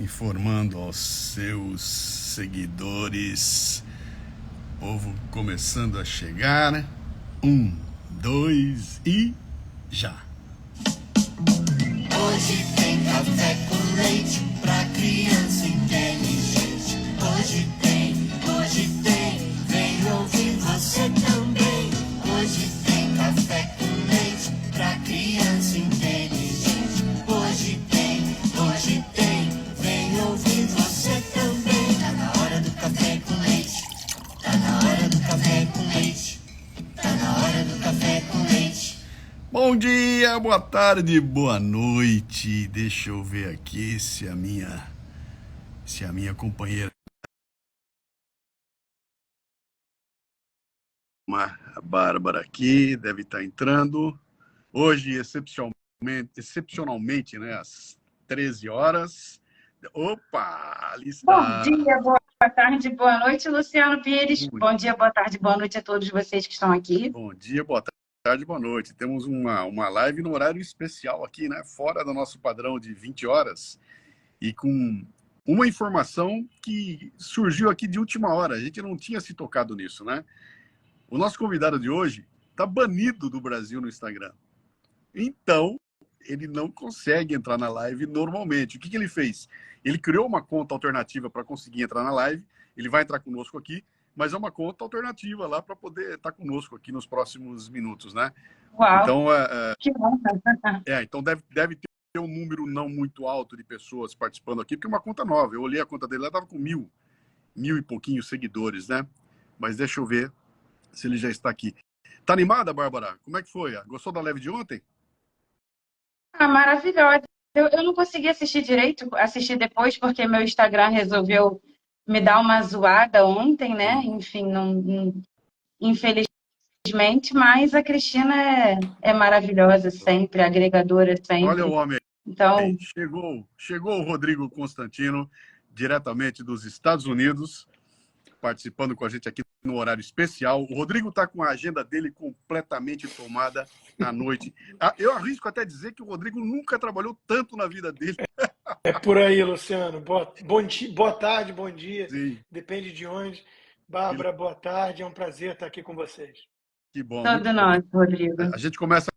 informando aos seus seguidores. Povo começando a chegar. 1, 2 e já! Hoje tem café com leite pra criança inteligente. Hoje tem, vem ouvir você também. Hoje tem café com leite pra criança inteligente. Hoje tem, vem ouvir você também. Tá na hora do café com leite. Tá na hora do café com leite. Tá na hora do café com leite. Bom dia, boa tarde, boa noite. Deixa eu ver aqui se a minha companheira, a Bárbara aqui, deve estar entrando. Hoje, excepcionalmente, né, às 13 horas. Opa, ali está. Bom dia, boa tarde, boa noite, Luciano Pires. Bom dia, boa tarde, boa noite a todos vocês que estão aqui. Bom dia, boa tarde, boa noite. Temos uma live no horário especial aqui, né? Fora do nosso padrão de 20 horas e com uma informação que surgiu aqui de última hora. A gente não tinha se tocado nisso, né? O nosso convidado de hoje está banido do Brasil no Instagram. Então, ele não consegue entrar na live normalmente. O que ele fez? Ele criou uma conta alternativa para conseguir entrar na live. Ele vai entrar conosco aqui, mas é uma conta alternativa lá para poder estar conosco aqui nos próximos minutos, né? Uau, Então, que bom. então deve ter um número não muito alto de pessoas participando aqui, porque é uma conta nova. Eu olhei a conta dele, ela estava com mil e pouquinhos seguidores, né? Mas deixa eu ver se ele já está aqui. Tá animada, Bárbara? Como é que foi? Gostou da live de ontem? Maravilhosa. Eu não consegui assistir direito, assistir depois, porque meu Instagram resolveu me dar uma zoada ontem, né? Enfim, infelizmente, mas a Cristina é maravilhosa sempre, agregadora Olha sempre. o homem Então, aí. Chegou o Rodrigo Constantino, diretamente dos Estados Unidos, participando com a gente aqui no horário especial. O Rodrigo está com a agenda dele completamente tomada à noite. Eu arrisco até dizer que o Rodrigo nunca trabalhou tanto na vida dele. É por aí, Luciano. Boa tarde, bom dia. Sim. Depende de onde. Bárbara, boa tarde. É um prazer estar aqui com vocês. Que bom. todo nós, Rodrigo. A gente começa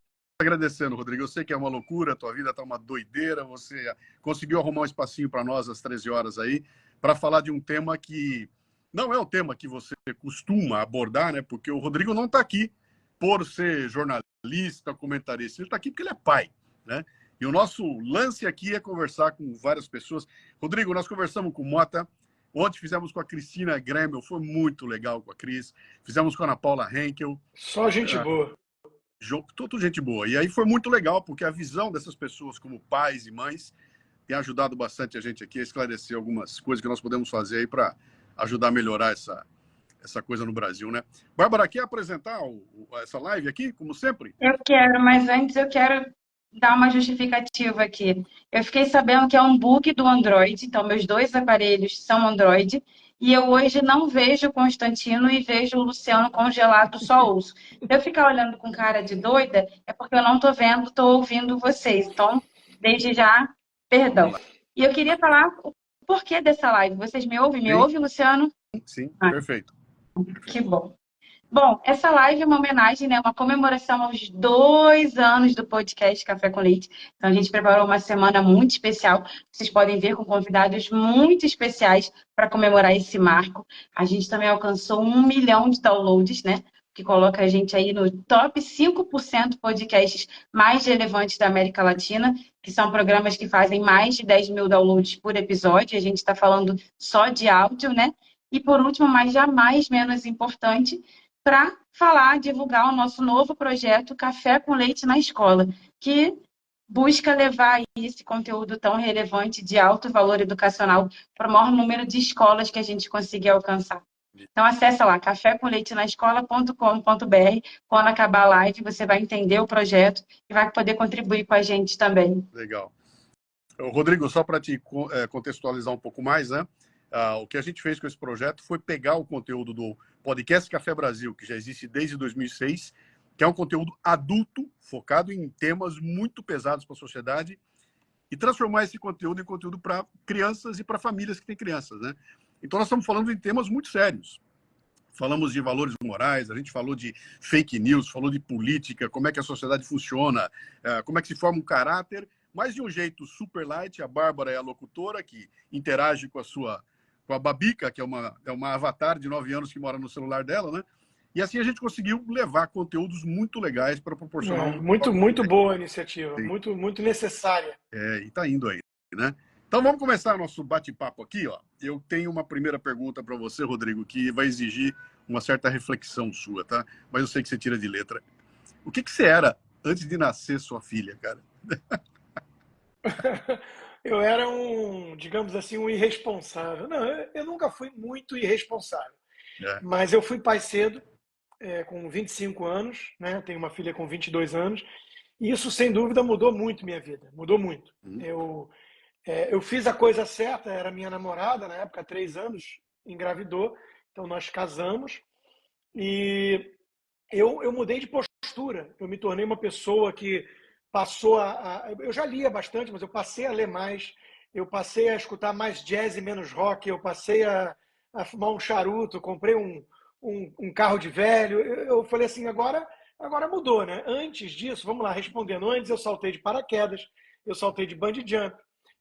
agradecendo, Rodrigo. Eu sei que é uma loucura, a tua vida está uma doideira. Você conseguiu arrumar um espacinho para nós às 13 horas aí, para falar de um tema que não é o tema que você costuma abordar, né? Porque o Rodrigo não está aqui por ser jornalista, comentarista. Ele está aqui porque ele é pai, né? E o nosso lance aqui é conversar com várias pessoas. Rodrigo, nós conversamos com o Mota. Ontem fizemos com a Cristina Gremel, foi muito legal com a Cris. Fizemos com a Ana Paula Henkel. Só gente boa. Tudo gente boa. E aí foi muito legal, porque a visão dessas pessoas como pais e mães tem ajudado bastante a gente aqui a esclarecer algumas coisas que nós podemos fazer aí para ajudar a melhorar essa coisa no Brasil, né? Bárbara, quer apresentar essa live aqui, como sempre? Eu quero, mas antes eu quero dar uma justificativa aqui. Eu fiquei sabendo que é um bug do Android, então meus dois aparelhos são Android, e eu hoje não vejo o Constantino e vejo o Luciano congelado, só ouço. Se eu ficar olhando com cara de doida, é porque eu não estou vendo, estou ouvindo vocês. Então, desde já, perdão. E eu queria falar o porquê dessa live. Vocês me ouvem? Me ouve, Luciano? Sim, perfeito. Que bom. Bom, essa live é uma homenagem, né, uma comemoração aos 2 anos do podcast Café com Leite. Então, a gente preparou uma semana muito especial. Vocês podem ver com convidados muito especiais para comemorar esse marco. A gente também alcançou 1 milhão de downloads, né? Que coloca a gente aí no top 5% podcasts mais relevantes da América Latina, que são programas que fazem mais de 10 mil downloads por episódio. A gente está falando só de áudio, né? E por último, mas jamais menos importante, para falar, divulgar o nosso novo projeto Café com Leite na Escola, que busca levar esse conteúdo tão relevante de alto valor educacional para o maior número de escolas que a gente conseguir alcançar. Então, acessa lá, cafécomleitenaescola.com.br. Quando acabar a live, você vai entender o projeto e vai poder contribuir com a gente também. Legal. Rodrigo, só para te contextualizar um pouco mais, né? O que a gente fez com esse projeto foi pegar o conteúdo do Podcast Café Brasil, que já existe desde 2006, que é um conteúdo adulto, focado em temas muito pesados para a sociedade, e transformar esse conteúdo em conteúdo para crianças e para famílias que têm crianças, né? Então, nós estamos falando de temas muito sérios. Falamos de valores morais, a gente falou de fake news, falou de política, como é que a sociedade funciona, como é que se forma um caráter, mas de um jeito super light. A Bárbara é a locutora que interage com a Babica, que é uma avatar de 9 anos que mora no celular dela, né? E assim a gente conseguiu levar conteúdos muito legais para proporcionar muito boa a iniciativa, muito necessária. E está indo aí, né? Então vamos começar nosso bate-papo aqui, ó. Eu tenho uma primeira pergunta para você, Rodrigo, que vai exigir uma certa reflexão sua, tá? Mas eu sei que você tira de letra. O que você era antes de nascer sua filha, cara? Eu era digamos assim, um irresponsável. Não, eu nunca fui muito irresponsável, mas eu fui pai cedo, com 25 anos, né? Tenho uma filha com 22 anos, e isso, sem dúvida, mudou muito minha vida, mudou muito. Eu fiz a coisa certa, era minha namorada, na época, há 3 anos, engravidou, então nós casamos, e eu mudei de postura, eu me tornei uma pessoa que passou eu já lia bastante, mas eu passei a ler mais, eu passei a escutar mais jazz e menos rock, eu passei a fumar um charuto, comprei um carro de velho, eu falei assim, agora mudou, né? Antes disso, vamos lá, respondendo, antes eu saltei de paraquedas, eu saltei de bungee jump,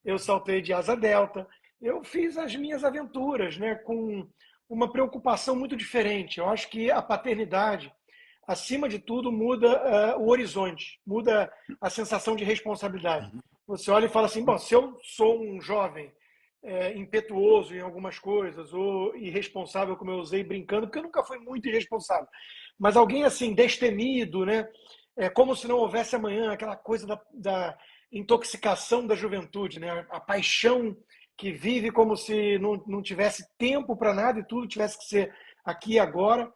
eu saltei de asa delta, eu fiz as minhas aventuras, né, com uma preocupação muito diferente. Eu acho que a paternidade, acima de tudo, muda o horizonte, muda a sensação de responsabilidade. Você olha e fala assim, bom, se eu sou um jovem impetuoso em algumas coisas, ou irresponsável, como eu usei brincando, porque eu nunca fui muito irresponsável, mas alguém assim, destemido, né, como se não houvesse amanhã, aquela coisa da intoxicação da juventude, né? A paixão que vive como se não tivesse tempo para nada e tudo tivesse que ser aqui e agora.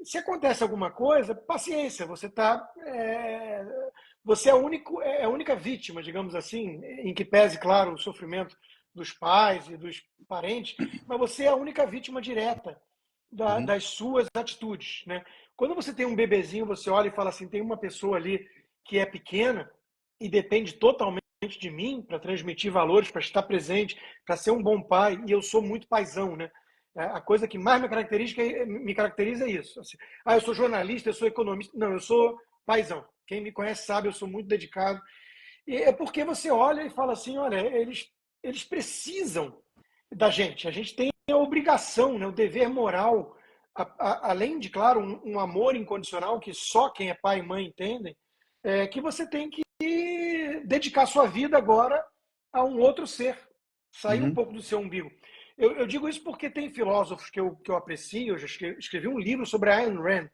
Se acontece alguma coisa, paciência, você é a única vítima, digamos assim, em que pese, claro, o sofrimento dos pais e dos parentes, mas você é a única vítima direta das suas atitudes, né? Quando você tem um bebezinho, você olha e fala assim, tem uma pessoa ali que é pequena e depende totalmente de mim para transmitir valores, para estar presente, para ser um bom pai, e eu sou muito paizão, né? A coisa que mais me caracteriza é isso. Assim, eu sou jornalista, eu sou economista. Não, eu sou paizão. Quem me conhece sabe, eu sou muito dedicado. E é porque você olha e fala assim, olha, eles precisam da gente. A gente tem a obrigação, né, o dever moral, além de, claro, um amor incondicional que só quem é pai e mãe entendem, que você tem que dedicar sua vida agora a um outro ser, sair um pouco do seu umbigo. Eu digo isso porque tem filósofos que eu aprecio, eu já escrevi um livro sobre a Ayn Rand,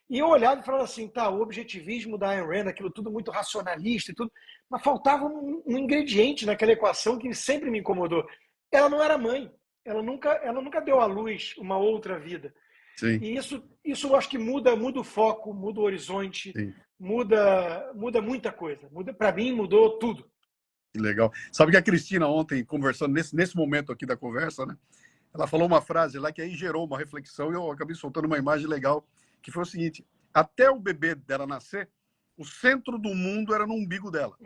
e eu olhava e falava assim, tá, o objetivismo da Ayn Rand, aquilo tudo muito racionalista e tudo, mas faltava um ingrediente naquela equação que sempre me incomodou. Ela não era mãe, ela nunca deu à luz uma outra vida. Sim. E isso eu acho que muda o foco, muda o horizonte, muda muita coisa. Para mim, mudou tudo. Legal. Sabe que a Cristina ontem, conversando nesse momento aqui da conversa, né? Ela falou uma frase lá que aí gerou uma reflexão e eu acabei soltando uma imagem legal, que foi o seguinte, até o bebê dela nascer, o centro do mundo era no umbigo dela.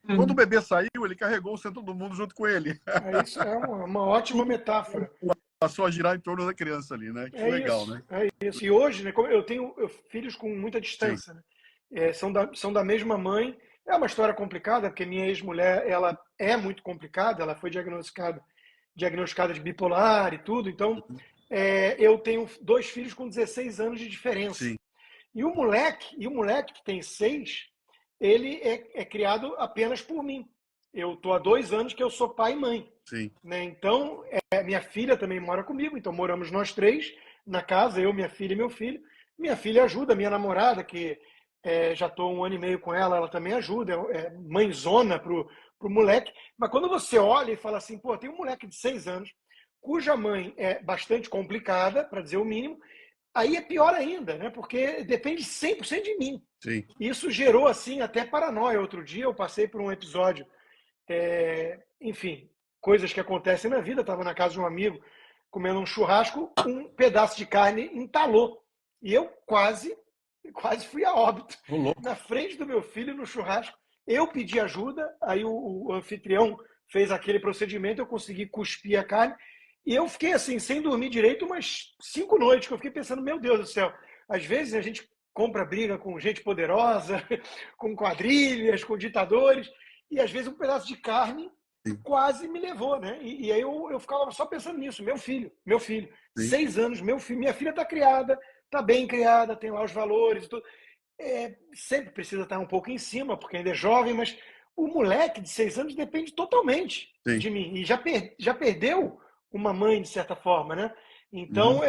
Quando o bebê saiu, ele carregou o centro do mundo junto com ele. Isso é uma ótima metáfora. Passou a girar em torno da criança ali, né? Que legal, isso, né? É isso. E hoje, né, como eu tenho filhos com muita distância, né? São da mesma mãe. É uma história complicada, porque minha ex-mulher, ela é muito complicada, ela foi diagnosticada de bipolar e tudo, então eu tenho 2 filhos com 16 anos de diferença. Sim. E o moleque que tem 6, ele é criado apenas por mim. Eu estou há 2 anos que eu sou pai e mãe. Sim. Né? Então, minha filha também mora comigo, então moramos nós 3 na casa, eu, minha filha e meu filho. Minha filha ajuda, minha namorada, que já estou 1 ano e meio com ela, ela também ajuda, é mãezona pro moleque. Mas quando você olha e fala assim, pô, tem um moleque de 6 anos, cuja mãe é bastante complicada, para dizer o mínimo, aí é pior ainda, né? Porque depende 100% de mim. Sim. Isso gerou, assim, até paranoia. Outro dia eu passei por um episódio, enfim, coisas que acontecem na vida, estava na casa de um amigo, comendo um churrasco, um pedaço de carne entalou. E eu quase fui a óbito. Na frente do meu filho, no churrasco, Eu pedi ajuda, aí o anfitrião fez aquele procedimento, eu consegui cuspir a carne, e eu fiquei assim, sem dormir direito, umas 5 noites, que eu fiquei pensando, meu Deus do céu, às vezes a gente compra briga com gente poderosa, com quadrilhas, com ditadores, e às vezes um pedaço de carne Sim. quase me levou, né? E aí eu ficava só pensando nisso, meu filho, Sim. 6 anos, meu filho, minha filha está criada, está bem criada, tem lá os valores e tudo. Sempre precisa estar um pouco em cima, porque ainda é jovem, mas o moleque de 6 anos depende totalmente Sim. de mim. E já perdeu uma mãe, de certa forma, né? Então, Uhum.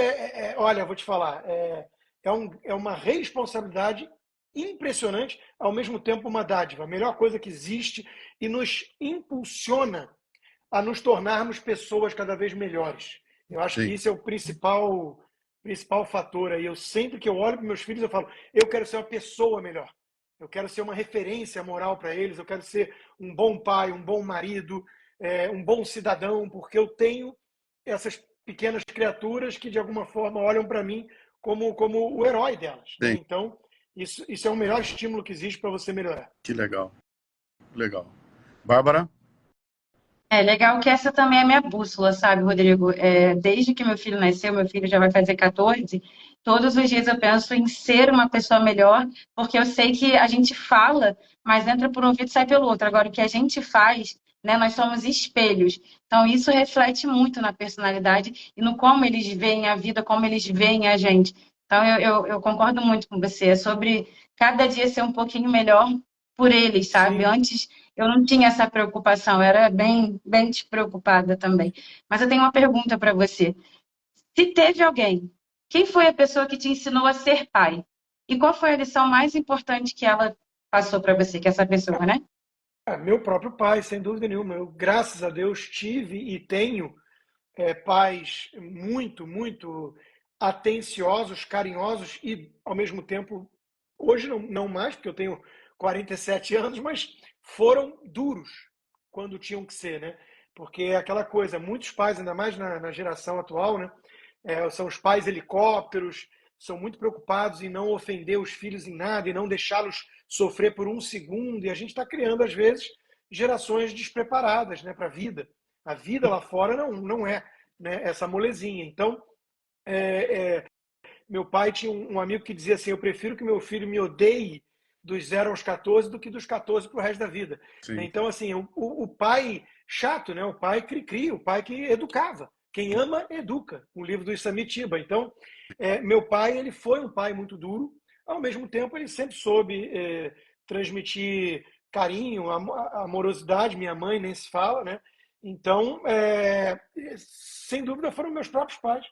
olha, eu vou te falar, é uma responsabilidade impressionante, ao mesmo tempo uma dádiva, a melhor coisa que existe e nos impulsiona a nos tornarmos pessoas cada vez melhores. Eu acho que Sim. isso é o principal fator aí. Eu sempre que eu olho para meus filhos, eu falo, eu quero ser uma pessoa melhor. Eu quero ser uma referência moral para eles, eu quero ser um bom pai, um bom marido, um bom cidadão, porque eu tenho essas pequenas criaturas que, de alguma forma, olham para mim como o herói delas. Né? Sim. Então, isso é o melhor estímulo que existe para você melhorar. Que legal. Legal. Bárbara? É legal que essa também é minha bússola, sabe, Rodrigo? Desde que meu filho nasceu, meu filho já vai fazer 14, todos os dias eu penso em ser uma pessoa melhor, porque eu sei que a gente fala, mas entra por um ouvido e sai pelo outro. Agora, o que a gente faz, né, nós somos espelhos. Então, isso reflete muito na personalidade e no como eles veem a vida, como eles veem a gente. Então, eu concordo muito com você. É sobre cada dia ser um pouquinho melhor por eles, sabe? Sim. Antes eu não tinha essa preocupação, eu era bem, bem despreocupada também. Mas eu tenho uma pergunta para você. Se teve alguém, quem foi a pessoa que te ensinou a ser pai? E qual foi a lição mais importante que ela passou para você, que é essa pessoa, né? Meu próprio pai, sem dúvida nenhuma. Eu, graças a Deus, tive e tenho pais muito, muito atenciosos, carinhosos e, ao mesmo tempo, hoje não mais, porque eu tenho 47 anos, mas foram duros quando tinham que ser, né? Porque é aquela coisa, muitos pais, ainda mais na geração atual, né? São os pais helicópteros, são muito preocupados em não ofender os filhos em nada e não deixá-los sofrer por um segundo. E a gente está criando, às vezes, gerações despreparadas, né, para a vida. A vida lá fora não é, né, essa molezinha. Então, meu pai tinha um amigo que dizia assim, eu prefiro que meu filho me odeie dos 0 aos 14 do que dos 14 para o resto da vida. Sim. Então, assim, o pai chato, né? O pai cri-cri, o pai que educava. Quem ama, educa. Um livro do Isamitiba. Então, meu pai, ele foi um pai muito duro. Ao mesmo tempo, ele sempre soube transmitir carinho, amorosidade. Minha mãe nem se fala, né? Então, sem dúvida, foram meus próprios pais.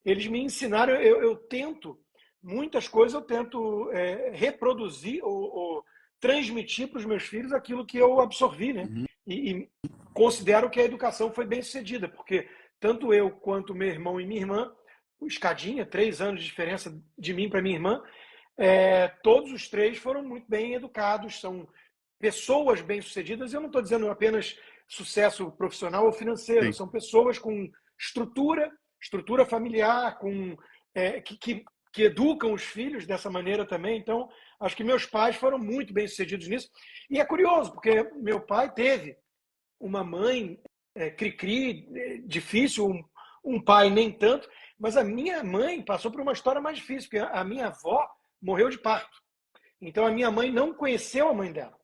Eles me ensinaram, eu tento, muitas coisas eu tento reproduzir ou transmitir para os meus filhos aquilo que eu absorvi, né? Uhum. E considero que a educação foi bem sucedida, porque tanto eu quanto meu irmão e minha irmã, escadinha, 3 anos de diferença de mim para minha irmã, todos os 3 foram muito bem educados, são pessoas bem-sucedidas. Eu não estou dizendo apenas sucesso profissional ou financeiro, Sim. são pessoas com estrutura familiar, que educam os filhos dessa maneira também. Então, acho que meus pais foram muito bem-sucedidos nisso. E é curioso, porque meu pai teve uma mãe cri-cri, difícil, um pai nem tanto, mas a minha mãe passou por uma história mais difícil, porque a minha avó morreu de parto. Então, a minha mãe não conheceu a mãe dela.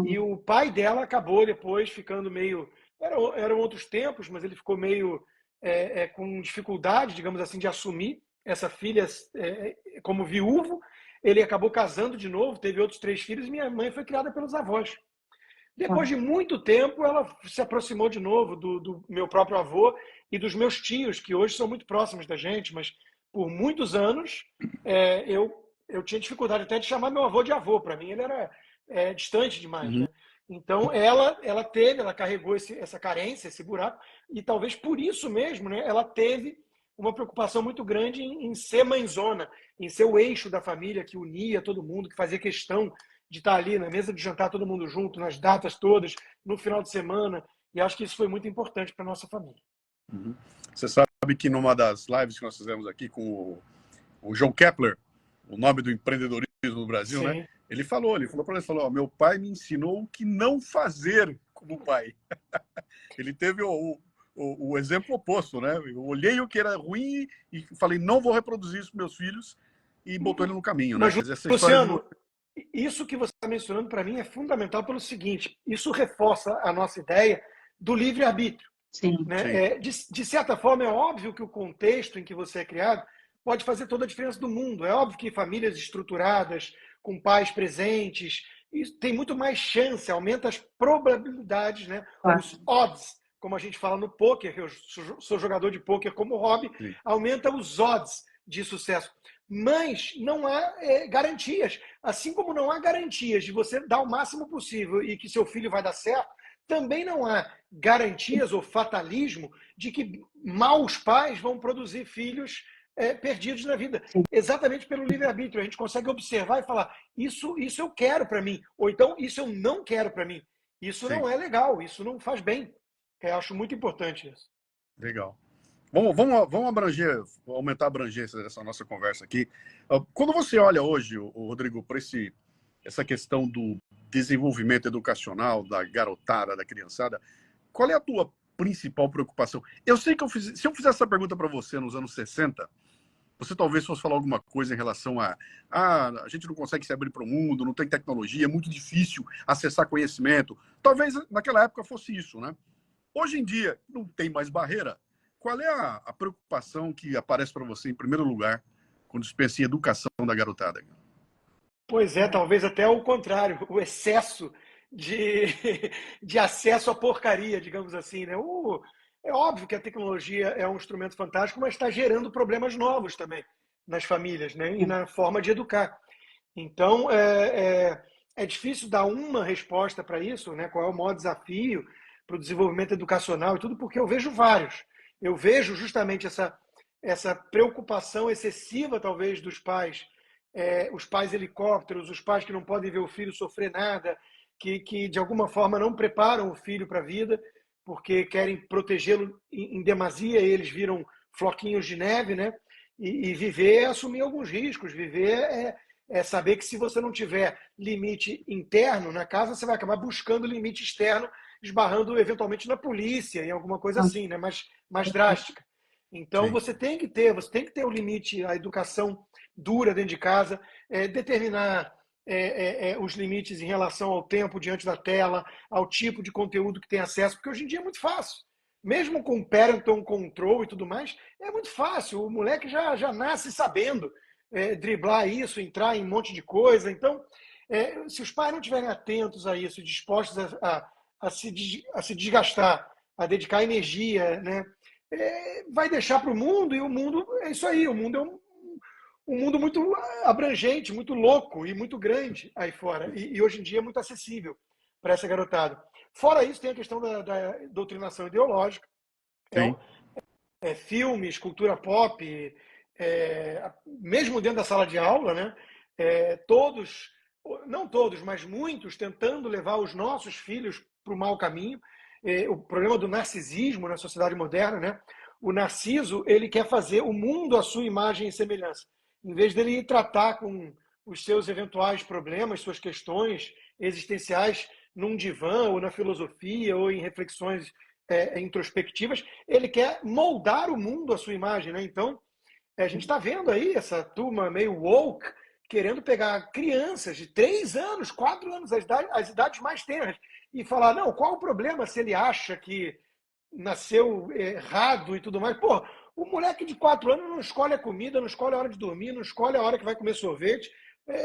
E o pai dela acabou depois ficando meio... Eram outros tempos, mas ele ficou meio com dificuldade, digamos assim, de assumir essa filha como viúvo. Ele acabou casando de novo, teve outros 3 filhos, e minha mãe foi criada pelos avós. Depois de muito tempo, ela se aproximou de novo do meu próprio avô e dos meus tios, que hoje são muito próximos da gente, mas por muitos anos eu tinha dificuldade até de chamar meu avô de avô. Para mim, ele era distante demais. Uhum. Né? Então, ela carregou essa carência, esse buraco, e talvez por isso mesmo, né, ela teve uma preocupação muito grande em ser mãezona, em ser o eixo da família que unia todo mundo, que fazia questão de estar ali na mesa de jantar todo mundo junto, nas datas todas, no final de semana, e acho que isso foi muito importante para a nossa família. Uhum. Você sabe que numa das lives que nós fizemos aqui com o João Kepler, o nome do empreendedorismo no Brasil, Sim. né? Ele falou para ele, falou, ó, meu pai me ensinou o que não fazer como pai. Ele teve o exemplo oposto, né? Eu olhei o que era ruim e falei, não vou reproduzir isso para meus filhos, e botou ele no caminho, né? Mas, Quer dizer, essa história Luciano, isso que você está mencionando para mim é fundamental pelo seguinte: isso reforça a nossa ideia do livre-arbítrio. Sim. Né? De certa forma, é óbvio que o contexto em que você é criado pode fazer toda a diferença do mundo. É óbvio que famílias estruturadas, com pais presentes, isso tem muito mais chance, aumenta as probabilidades, né? Claro. Os odds, como a gente fala no poker, eu sou jogador de poker como hobby, Sim. aumenta os odds de sucesso. Mas não há garantias. Assim como não há garantias de você dar o máximo possível e que seu filho vai dar certo, também não há garantias ou fatalismo de que maus pais vão produzir filhos perdidos na vida. Exatamente pelo livre-arbítrio. A gente consegue observar e falar, isso eu quero para mim. Ou então, isso eu não quero para mim. Isso Sim. não é legal, isso não faz bem. Eu acho muito importante isso. Legal. Vamos abranger, aumentar a abrangência dessa nossa conversa aqui. Quando você olha hoje, Rodrigo, para essa questão do desenvolvimento educacional da garotada, da criançada, qual é a tua principal preocupação? Eu sei que se eu fizesse essa pergunta para você nos anos 60, você talvez fosse falar alguma coisa em relação a gente não consegue se abrir para o mundo, não tem tecnologia, é muito difícil acessar conhecimento. Talvez naquela época fosse isso, né? Hoje em dia, não tem mais barreira. Qual é a preocupação que aparece para você em primeiro lugar quando se pensa em educação da garotada? Pois é, talvez até o contrário, o excesso de acesso à porcaria, digamos assim, né? É óbvio que a tecnologia é um instrumento fantástico, mas está gerando problemas novos também nas famílias, né? E na forma de educar. Então, é difícil dar uma resposta para isso, né? Qual é o maior desafio para o desenvolvimento educacional e tudo, porque eu vejo vários. Eu vejo justamente essa preocupação excessiva, talvez, dos pais, os pais helicópteros, os pais que não podem ver o filho sofrer nada, que de alguma forma não preparam o filho para a vida, porque querem protegê-lo em demasia, e eles viram floquinhos de neve, né? E viver é assumir alguns riscos, viver é saber que se você não tiver limite interno na casa, você vai acabar buscando limite externo, esbarrando eventualmente na polícia, em alguma coisa assim, né? mais drástica. Então, você tem que ter o limite, a educação dura dentro de casa, determinar os limites em relação ao tempo diante da tela, ao tipo de conteúdo que tem acesso, porque hoje em dia é muito fácil. Mesmo com parental control e tudo mais, é muito fácil. O moleque já nasce sabendo driblar isso, entrar em um monte de coisa. Então, se os pais não estiverem atentos a isso, dispostos a se desgastar, a dedicar energia, né, vai deixar para o mundo, e o mundo é isso aí. O mundo é um mundo muito abrangente, muito louco e muito grande aí fora. E hoje em dia é muito acessível para essa garotada. Fora isso, tem a questão da doutrinação ideológica. Filmes, cultura pop, mesmo dentro da sala de aula, né? Todos, não todos, mas muitos, tentando levar os nossos filhos para o mau caminho. O problema do narcisismo na sociedade moderna, né? O narciso, ele quer fazer o mundo à sua imagem e semelhança. Em vez dele tratar com os seus eventuais problemas, suas questões existenciais num divã, ou na filosofia, ou em reflexões introspectivas, ele quer moldar o mundo à sua imagem, né? Então, a gente está vendo aí essa turma meio woke, querendo pegar crianças de 3 anos, 4 anos, as idades mais tenras, e falar, não, qual o problema se ele acha que nasceu errado e tudo mais? Pô, o moleque de 4 anos não escolhe a comida, não escolhe a hora de dormir, não escolhe a hora que vai comer sorvete,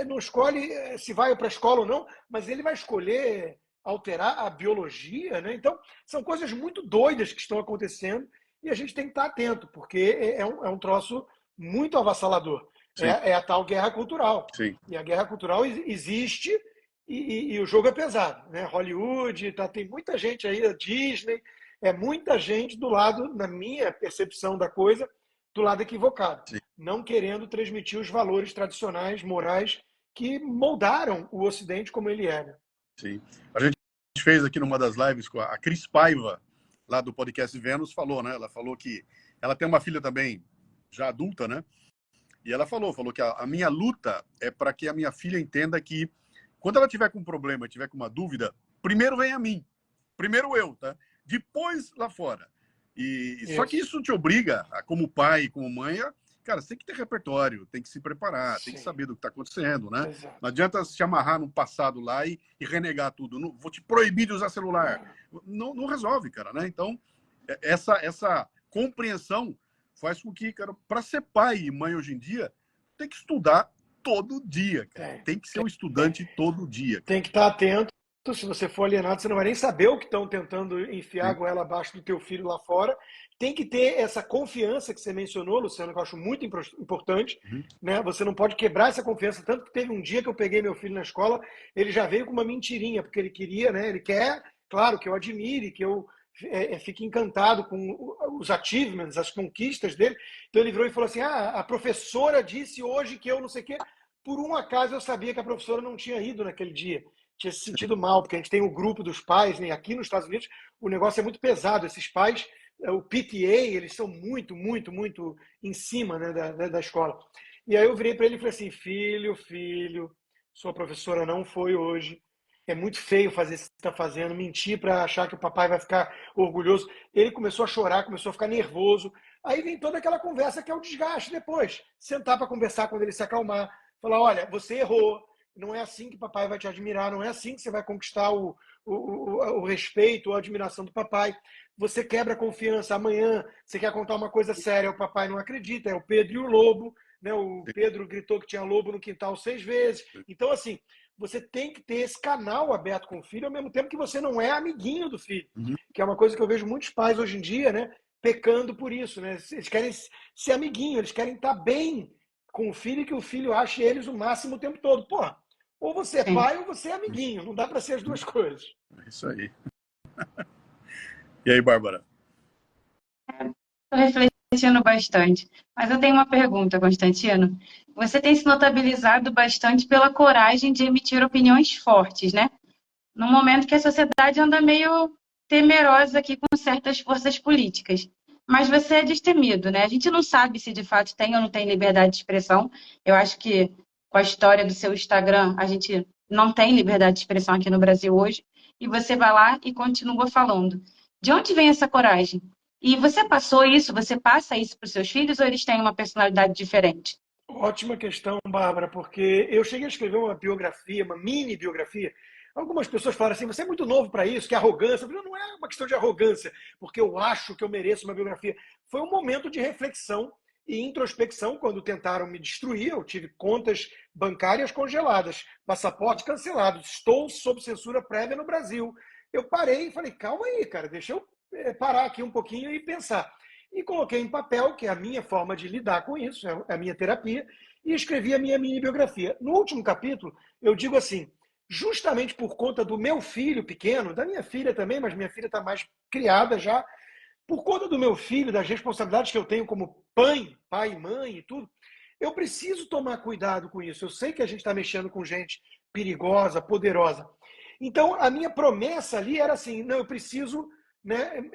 não escolhe se vai para a escola ou não, mas ele vai escolher alterar a biologia, né? Então, são coisas muito doidas que estão acontecendo e a gente tem que estar atento, porque é um troço muito avassalador. É a tal guerra cultural. Sim. E a guerra cultural existe e o jogo é pesado, né? Hollywood, tem muita gente aí, a Disney, muita gente do lado, na minha percepção da coisa, do lado equivocado. Sim. Não querendo transmitir os valores tradicionais, morais, que moldaram o Ocidente como ele era. Sim. A gente fez aqui numa das lives com a Cris Paiva, lá do podcast Vênus, falou, né? Ela falou que ela tem uma filha também já adulta, né? E ela falou que a minha luta é para que a minha filha entenda que quando ela tiver com um problema, tiver com uma dúvida, primeiro vem a mim. Primeiro eu, tá? Depois lá fora. Só que isso te obriga, como pai e como mãe, cara, você tem que ter repertório, tem que se preparar, tem que saber do que está acontecendo, né? Exato. Não adianta se amarrar no passado lá e renegar tudo. Não, vou te proibir de usar celular. Não resolve, cara, né? Então, essa compreensão faz com que, cara, para ser pai e mãe hoje em dia, tem que estudar todo dia, cara. Tem que ser um estudante todo dia. Cara. Tem que estar atento. Se você for alienado, você não vai nem saber o que estão tentando enfiar a goela abaixo do teu filho lá fora. Tem que ter essa confiança que você mencionou, Luciano, que eu acho muito importante. Né? Você não pode quebrar essa confiança. Tanto que teve um dia que eu peguei meu filho na escola, ele já veio com uma mentirinha, porque ele queria, né? Ele quer, claro, que eu admire, que eu fique encantado com os achievements, as conquistas dele. Então ele virou e falou assim, a professora disse hoje que eu não sei o quê. Por um acaso eu sabia que a professora não tinha ido naquele dia. Tinha se sentido mal, porque a gente tem o grupo dos pais, né? Aqui nos Estados Unidos o negócio é muito pesado. Esses pais, o PTA, eles são muito, muito, muito em cima, né, da escola. E aí eu virei para ele e falei assim, filho, sua professora não foi hoje. É muito feio fazer isso que você está fazendo, mentir para achar que o papai vai ficar orgulhoso. Ele começou a chorar, começou a ficar nervoso. Aí vem toda aquela conversa que é o desgaste depois. Sentar para conversar quando ele se acalmar. Falar, olha, você errou. Não é assim que papai vai te admirar, não é assim que você vai conquistar o respeito, a admiração do papai. Você quebra a confiança. Amanhã você quer contar uma coisa séria, o papai não acredita, é o Pedro e o lobo. Né? O Pedro gritou que tinha lobo no quintal 6 vezes. Então, assim, você tem que ter esse canal aberto com o filho, ao mesmo tempo que você não é amiguinho do filho. Que é uma coisa que eu vejo muitos pais hoje em dia, né, pecando por isso. Né? Eles querem ser amiguinho, eles querem estar bem com o filho e que o filho ache eles o máximo o tempo todo. Porra, ou você é pai ou você é amiguinho. Não dá para ser as duas coisas. É isso aí. E aí, Bárbara? Estou refletindo bastante. Mas eu tenho uma pergunta, Constantino. Você tem se notabilizado bastante pela coragem de emitir opiniões fortes, né? Num momento que a sociedade anda meio temerosa aqui com certas forças políticas. Mas você é destemido, né? A gente não sabe se de fato tem ou não tem liberdade de expressão. Eu acho que com a história do seu Instagram, a gente não tem liberdade de expressão aqui no Brasil hoje. E você vai lá e continua falando. De onde vem essa coragem? E você passou isso, você passa isso para os seus filhos ou eles têm uma personalidade diferente? Ótima questão, Bárbara, porque eu cheguei a escrever uma biografia, uma mini biografia. Algumas pessoas falaram assim, você é muito novo para isso, que arrogância. Eu falei, não é uma questão de arrogância, porque eu acho que eu mereço uma biografia. Foi um momento de reflexão e introspecção quando tentaram me destruir. Eu tive contas bancárias congeladas, passaporte cancelado, estou sob censura prévia no Brasil. Eu parei e falei, calma aí, cara, deixa eu parar aqui um pouquinho e pensar. E coloquei em papel, que é a minha forma de lidar com isso, é a minha terapia, e escrevi a minha mini biografia. No último capítulo, eu digo assim, justamente por conta do meu filho pequeno, da minha filha também, mas minha filha está mais criada já, por conta do meu filho, das responsabilidades que eu tenho como pai e mãe e tudo, eu preciso tomar cuidado com isso. Eu sei que a gente está mexendo com gente perigosa, poderosa. Então, a minha promessa ali era assim, não, eu preciso, né,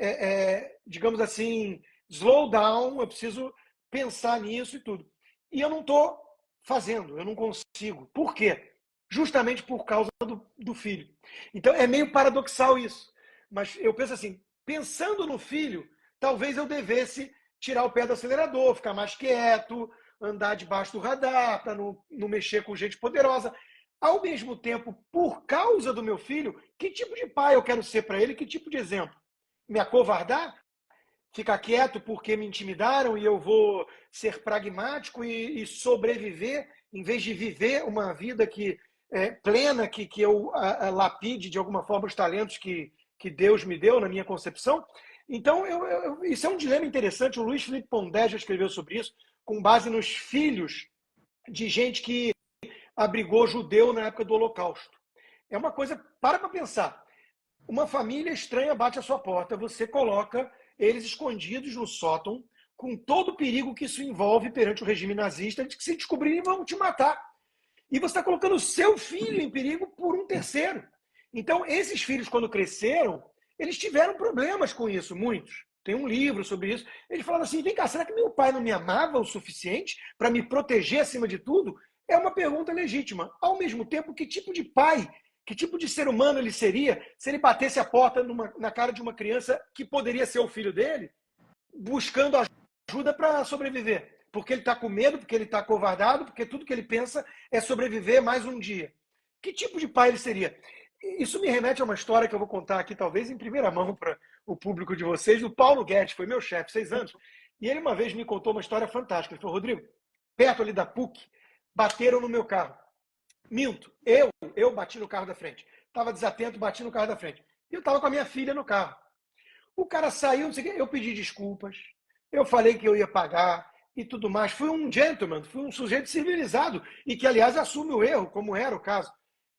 digamos assim, slow down, eu preciso pensar nisso e tudo. E eu não estou fazendo, eu não consigo. Por quê? Justamente por causa do filho. Então, é meio paradoxal isso. Mas eu penso assim, pensando no filho, talvez eu devesse tirar o pé do acelerador, ficar mais quieto, andar debaixo do radar, para não mexer com gente poderosa. Ao mesmo tempo, por causa do meu filho, que tipo de pai eu quero ser para ele? Que tipo de exemplo? Me acovardar? Ficar quieto porque me intimidaram e eu vou ser pragmático e sobreviver, em vez de viver uma vida plena, que eu lapide de alguma forma os talentos que Deus me deu na minha concepção? Então, isso é um dilema interessante. O Luiz Felipe Pondé já escreveu sobre isso, com base nos filhos de gente que abrigou judeu na época do Holocausto. É uma coisa, para pensar. Uma família estranha bate à sua porta, você coloca eles escondidos no sótão, com todo o perigo que isso envolve perante o regime nazista, de que se descobrirem vão te matar. E você está colocando o seu filho em perigo por um terceiro. Então, esses filhos, quando cresceram, eles tiveram problemas com isso, muitos. Tem um livro sobre isso. Eles falaram assim, vem cá, será que meu pai não me amava o suficiente para me proteger acima de tudo? é uma pergunta legítima. Ao mesmo tempo, que tipo de pai, que tipo de ser humano ele seria se ele batesse a porta na cara de uma criança que poderia ser o filho dele, buscando ajuda para sobreviver? Porque ele está com medo, porque ele está acovardado, porque tudo que ele pensa é sobreviver mais um dia. Que tipo de pai ele seria? Isso me remete a uma história que eu vou contar aqui, talvez em primeira mão para o público de vocês, do Paulo Guedes, foi meu chefe, 6 anos. E ele uma vez me contou uma história fantástica. Ele falou, Rodrigo, perto ali da PUC, bateram no meu carro. Minto, eu bati no carro da frente. Estava desatento, bati no carro da frente. E eu estava com a minha filha no carro. O cara saiu, não sei o quê, eu pedi desculpas, eu falei que eu ia pagar e tudo mais. Fui um gentleman, fui um sujeito civilizado e que, aliás, assume o erro, como era o caso.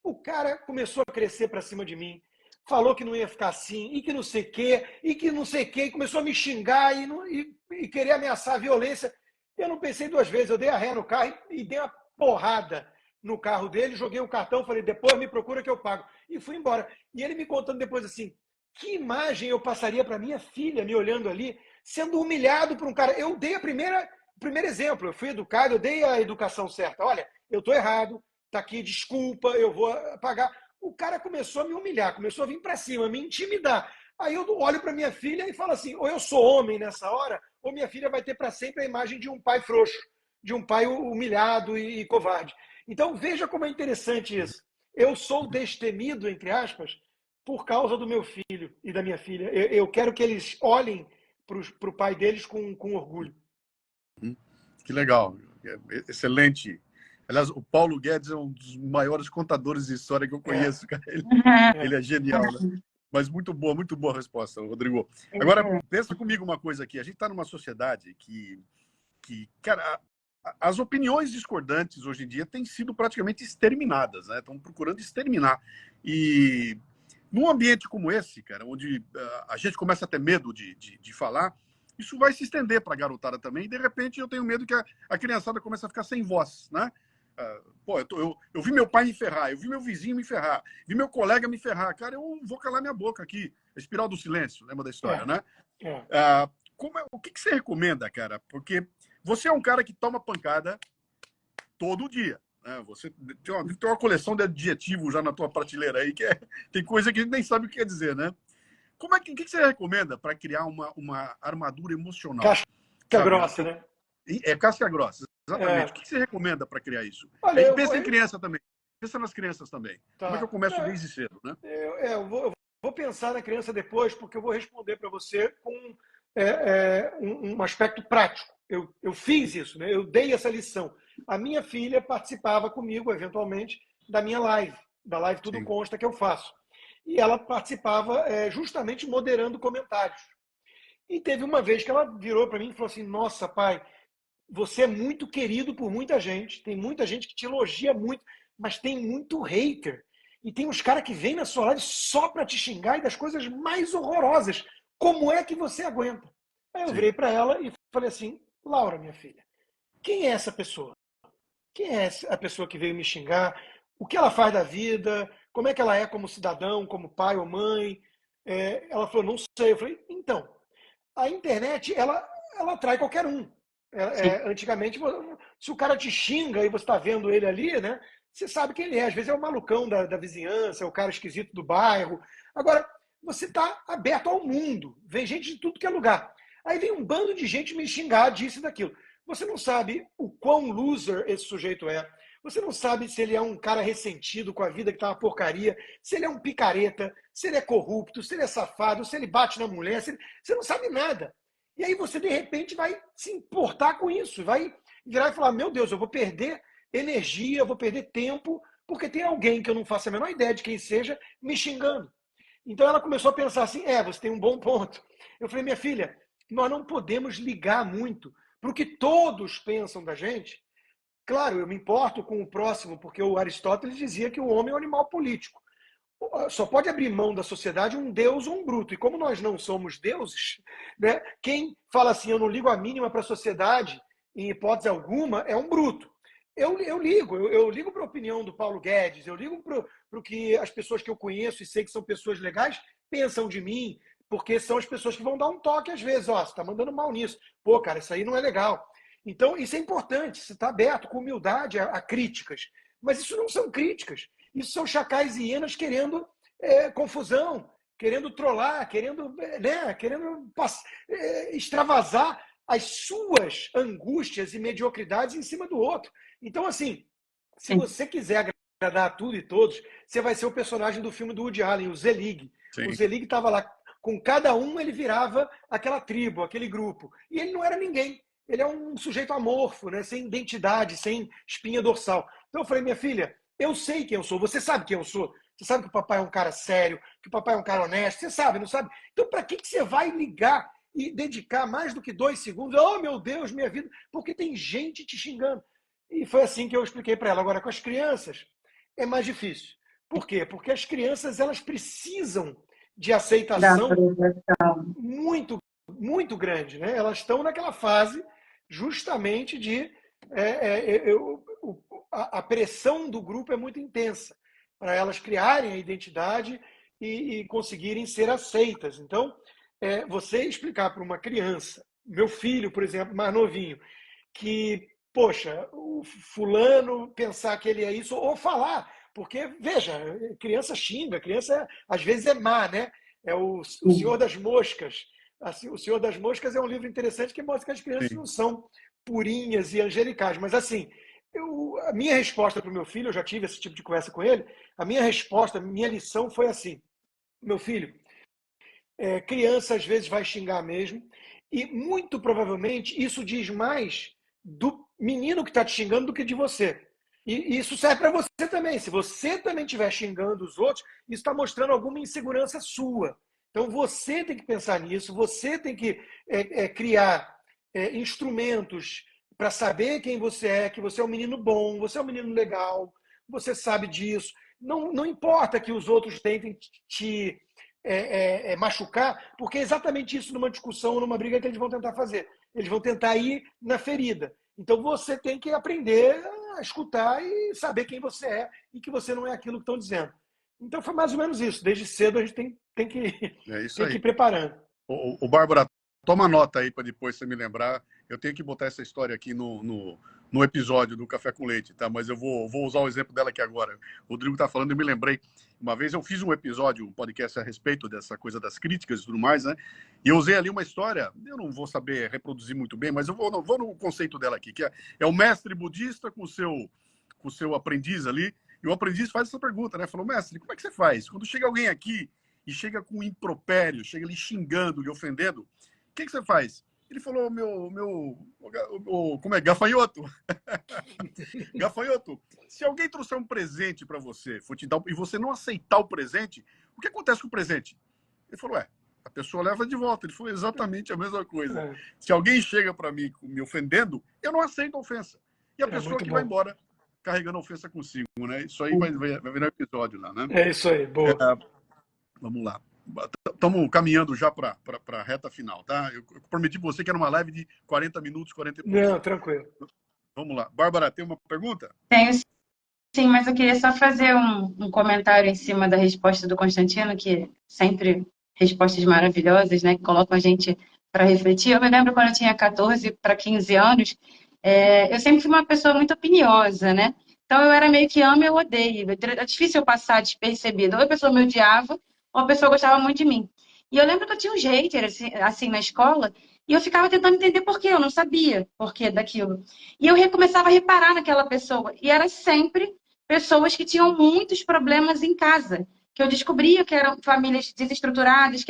O cara começou a crescer para cima de mim, falou que não ia ficar assim, e que não sei o quê, e que não sei o quê, e começou a me xingar e querer ameaçar a violência. Eu não pensei 2 vezes, eu dei a ré no carro e dei uma porrada no carro dele, joguei o cartão, falei, depois me procura que eu pago. E fui embora. E ele me contando depois assim, que imagem eu passaria para minha filha me olhando ali, sendo humilhado por um cara. Eu dei o primeiro exemplo, eu fui educado, eu dei a educação certa. Olha, eu estou errado, tá aqui, desculpa, eu vou pagar. O cara começou a me humilhar, começou a vir para cima, me intimidar. Aí eu olho para minha filha e falo assim, ou eu sou homem nessa hora, ou minha filha vai ter para sempre a imagem de um pai frouxo, de um pai humilhado e covarde. Então veja como é interessante isso. Eu sou destemido, entre aspas, por causa do meu filho e da minha filha. Eu quero que eles olhem para o pai deles com orgulho. Que legal, excelente. Aliás, o Paulo Guedes é um dos maiores contadores de história que eu conheço, cara. Ele é genial, né? Mas muito boa a resposta, Rodrigo. Agora, pensa comigo uma coisa aqui. A gente está numa sociedade que cara, as opiniões discordantes hoje em dia têm sido praticamente exterminadas, né? Estão procurando exterminar. E num ambiente como esse, cara, onde a gente começa a ter medo de falar, isso vai se estender para a garotada também. E, de repente, eu tenho medo que a criançada comece a ficar sem voz, né? Pô, eu vi meu pai me ferrar, eu vi meu vizinho me ferrar, vi meu colega me ferrar. Cara, eu vou calar minha boca aqui. A espiral do silêncio, lembra da história, né? O que você recomenda, cara? Porque você é um cara que toma pancada todo dia. Né? Você tem uma coleção de adjetivos já na tua prateleira aí, que tem coisa que a gente nem sabe o que quer dizer, né? O que você recomenda para criar uma armadura emocional? Casca grossa, né? Casca grossa, exatamente. O que você recomenda para criar isso? Olha, A gente pensa em criança também. Pensa nas crianças também. Tá. Como é que eu começo desde cedo, né? Eu vou pensar na criança depois, porque eu vou responder para você com um aspecto prático. Eu fiz isso, né? Eu dei essa lição. A minha filha participava comigo, eventualmente, da minha live, da live Tudo Consta que eu faço. E ela participava justamente moderando comentários. E teve uma vez que ela virou para mim e falou assim, nossa, pai, você é muito querido por muita gente, tem muita gente que te elogia muito, mas tem muito hater. E tem uns caras que vêm na sua live só para te xingar e das coisas mais horrorosas. Como é que você aguenta? Aí eu virei para ela e falei assim, Laura, minha filha, quem é essa pessoa? Quem é a pessoa que veio me xingar? O que ela faz da vida? Como é que ela é como cidadão, como pai ou mãe? Ela falou, não sei. Eu falei, então, a internet, ela atrai qualquer um. Antigamente, se o cara te xinga e você está vendo ele ali, né? Você sabe quem ele é. Às vezes é o malucão da vizinhança, é o cara esquisito do bairro. Agora, você está aberto ao mundo. Vem gente de tudo que é lugar. Aí vem um bando de gente me xingar disso e daquilo. Você não sabe o quão loser esse sujeito é. Você não sabe se ele é um cara ressentido com a vida que tá uma porcaria, se ele é um picareta, se ele é corrupto, se ele é safado, se ele bate na mulher. Você não sabe nada. E aí você, de repente, vai se importar com isso. Vai virar e falar, meu Deus, eu vou perder energia, eu vou perder tempo, porque tem alguém que eu não faço a menor ideia de quem seja me xingando. Então ela começou a pensar assim, você tem um bom ponto. Eu falei, minha filha, nós não podemos ligar muito para o que todos pensam da gente. Claro, eu me importo com o próximo, porque o Aristóteles dizia que o homem é um animal político. Só pode abrir mão da sociedade um deus ou um bruto. E como nós não somos deuses, né, quem fala assim, eu não ligo a mínima para a sociedade, em hipótese alguma, é um bruto. Eu ligo para a opinião do Paulo Guedes, eu ligo para o que as pessoas que eu conheço e sei que são pessoas legais pensam de mim, porque são as pessoas que vão dar um toque às vezes. Você está mandando mal nisso. Pô, cara, isso aí não é legal. Então, isso é importante, você está aberto com humildade a críticas. Mas isso não são críticas, isso são chacais e hienas querendo confusão, querendo trollar, querendo extravasar as suas angústias e mediocridades em cima do outro. Então, assim, se você quiser agradar a tudo e todos, você vai ser o personagem do filme do Woody Allen, o Zelig. Sim. O Zelig estava lá, com cada um ele virava aquela tribo, aquele grupo. E ele não era ninguém. Ele é um sujeito amorfo, né? Sem identidade, sem espinha dorsal. Então eu falei, minha filha, eu sei quem eu sou, você sabe quem eu sou. Você sabe que o papai é um cara sério, que o papai é um cara honesto, você sabe, não sabe? Então para que você vai ligar e dedicar mais do que 2 segundos? Oh, meu Deus, minha vida, porque tem gente te xingando. E foi assim que eu expliquei para ela. Agora, com as crianças, é mais difícil. Por quê? Porque as crianças elas precisam de aceitação muito, muito grande, né? Elas estão naquela fase justamente de a pressão do grupo é muito intensa para elas criarem a identidade e conseguirem ser aceitas. Então, você explicar para uma criança, meu filho, por exemplo, mais novinho, que, poxa, o fulano pensar que ele é isso, ou falar, porque, veja, criança xinga, criança às vezes é má, né? É o Senhor das Moscas. Assim, o Senhor das Moscas é um livro interessante que mostra que as crianças não são purinhas e angelicais. Mas, assim, a minha resposta para o meu filho, eu já tive esse tipo de conversa com ele, a minha resposta, a minha lição foi assim, meu filho, criança às vezes vai xingar mesmo, e muito provavelmente isso diz mais do menino que está te xingando do que de você. E isso serve para você também. Se você também estiver xingando os outros, isso está mostrando alguma insegurança sua. Então você tem que pensar nisso, você tem que criar instrumentos para saber quem você é, que você é um menino bom, você é um menino legal, você sabe disso. Não importa que os outros tentem te machucar, porque é exatamente isso numa discussão, numa briga que eles vão tentar fazer. Eles vão tentar ir na ferida. Então você tem que aprender a escutar e saber quem você é e que você não é aquilo que estão dizendo. Então foi mais ou menos isso. Desde cedo a gente tem que ir preparando. O Bárbara, toma nota aí para depois você me lembrar. Eu tenho que botar essa história aqui no episódio do Café com Leite, tá? Mas eu vou usar o exemplo dela aqui agora. O Rodrigo está falando, eu me lembrei. Uma vez eu fiz um episódio, um podcast a respeito dessa coisa das críticas e tudo mais, né? E eu usei ali uma história, eu não vou saber reproduzir muito bem, mas eu vou no conceito dela aqui, que é o mestre budista com o seu aprendiz ali, e o aprendiz faz essa pergunta, né? Falou, mestre, como é que você faz? Quando chega alguém aqui e chega com impropério, chega ali xingando, lhe ofendendo, o que você faz? Ele falou, como é? Gafanhoto. Gafanhoto, se alguém trouxer um presente para você, for te dar, e você não aceitar o presente, o que acontece com o presente? Ele falou, a pessoa leva de volta. Ele falou exatamente a mesma coisa. Se alguém chega para mim me ofendendo, eu não aceito a ofensa. E a pessoa que vai embora carregando a ofensa consigo, né? Isso aí vai virar episódio lá, né? É isso aí, boa. Vamos lá. Estamos caminhando já para a reta final, tá? Eu prometi para você que era uma live de 40 minutos, 40 e poucos. Não, tranquilo. Vamos lá. Bárbara, tem uma pergunta? Tenho sim, mas eu queria só fazer um comentário em cima da resposta do Constantino, que sempre respostas maravilhosas, né? Que colocam a gente para refletir. Eu me lembro quando eu tinha 14 para 15 anos, eu sempre fui uma pessoa muito opiniosa, né? Então eu era meio que amo e eu odeio. É difícil eu passar despercebido. Ou a pessoa me odiava, ou a pessoa gostava muito de mim. E eu lembro que eu tinha um hater, assim, na escola, e eu ficava tentando entender por quê, eu não sabia por quê daquilo. E eu começava a reparar naquela pessoa. E era sempre pessoas que tinham muitos problemas em casa, que eu descobria que eram famílias desestruturadas.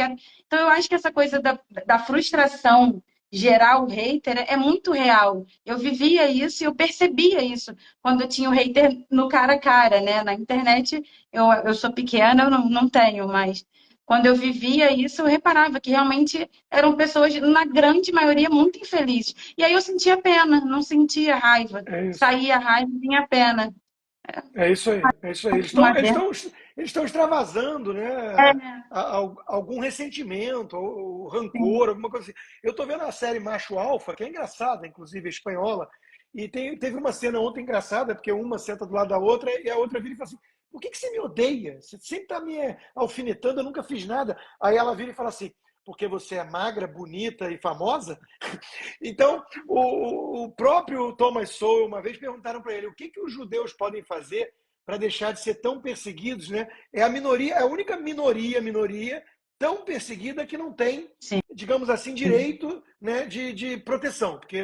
Então eu acho que essa coisa da frustração gerar o hater é muito real. Eu vivia isso e eu percebia isso quando eu tinha o hater no cara a cara, né? Na internet eu sou pequena, eu não tenho, mas quando eu vivia isso, eu reparava que realmente eram pessoas, na grande maioria, muito infelizes. E aí eu sentia pena, não sentia raiva. Saía a raiva e vinha pena. É isso aí, é isso aí. Eles estão extravasando, né? Algum ressentimento, ou rancor, alguma coisa assim. Eu estou vendo a série Macho Alfa, que é engraçada, inclusive, espanhola, e teve uma cena ontem engraçada, porque uma senta do lado da outra e a outra vira e fala assim, por que você me odeia? Você sempre está me alfinetando, eu nunca fiz nada. Aí ela vira e fala assim, porque você é magra, bonita e famosa. Então, o próprio Thomas Sowell, uma vez perguntaram para ele o que os judeus podem fazer para deixar de ser tão perseguidos, né? É a minoria, é a única minoria tão perseguida que não tem, Sim. digamos assim, direito, né, de proteção, porque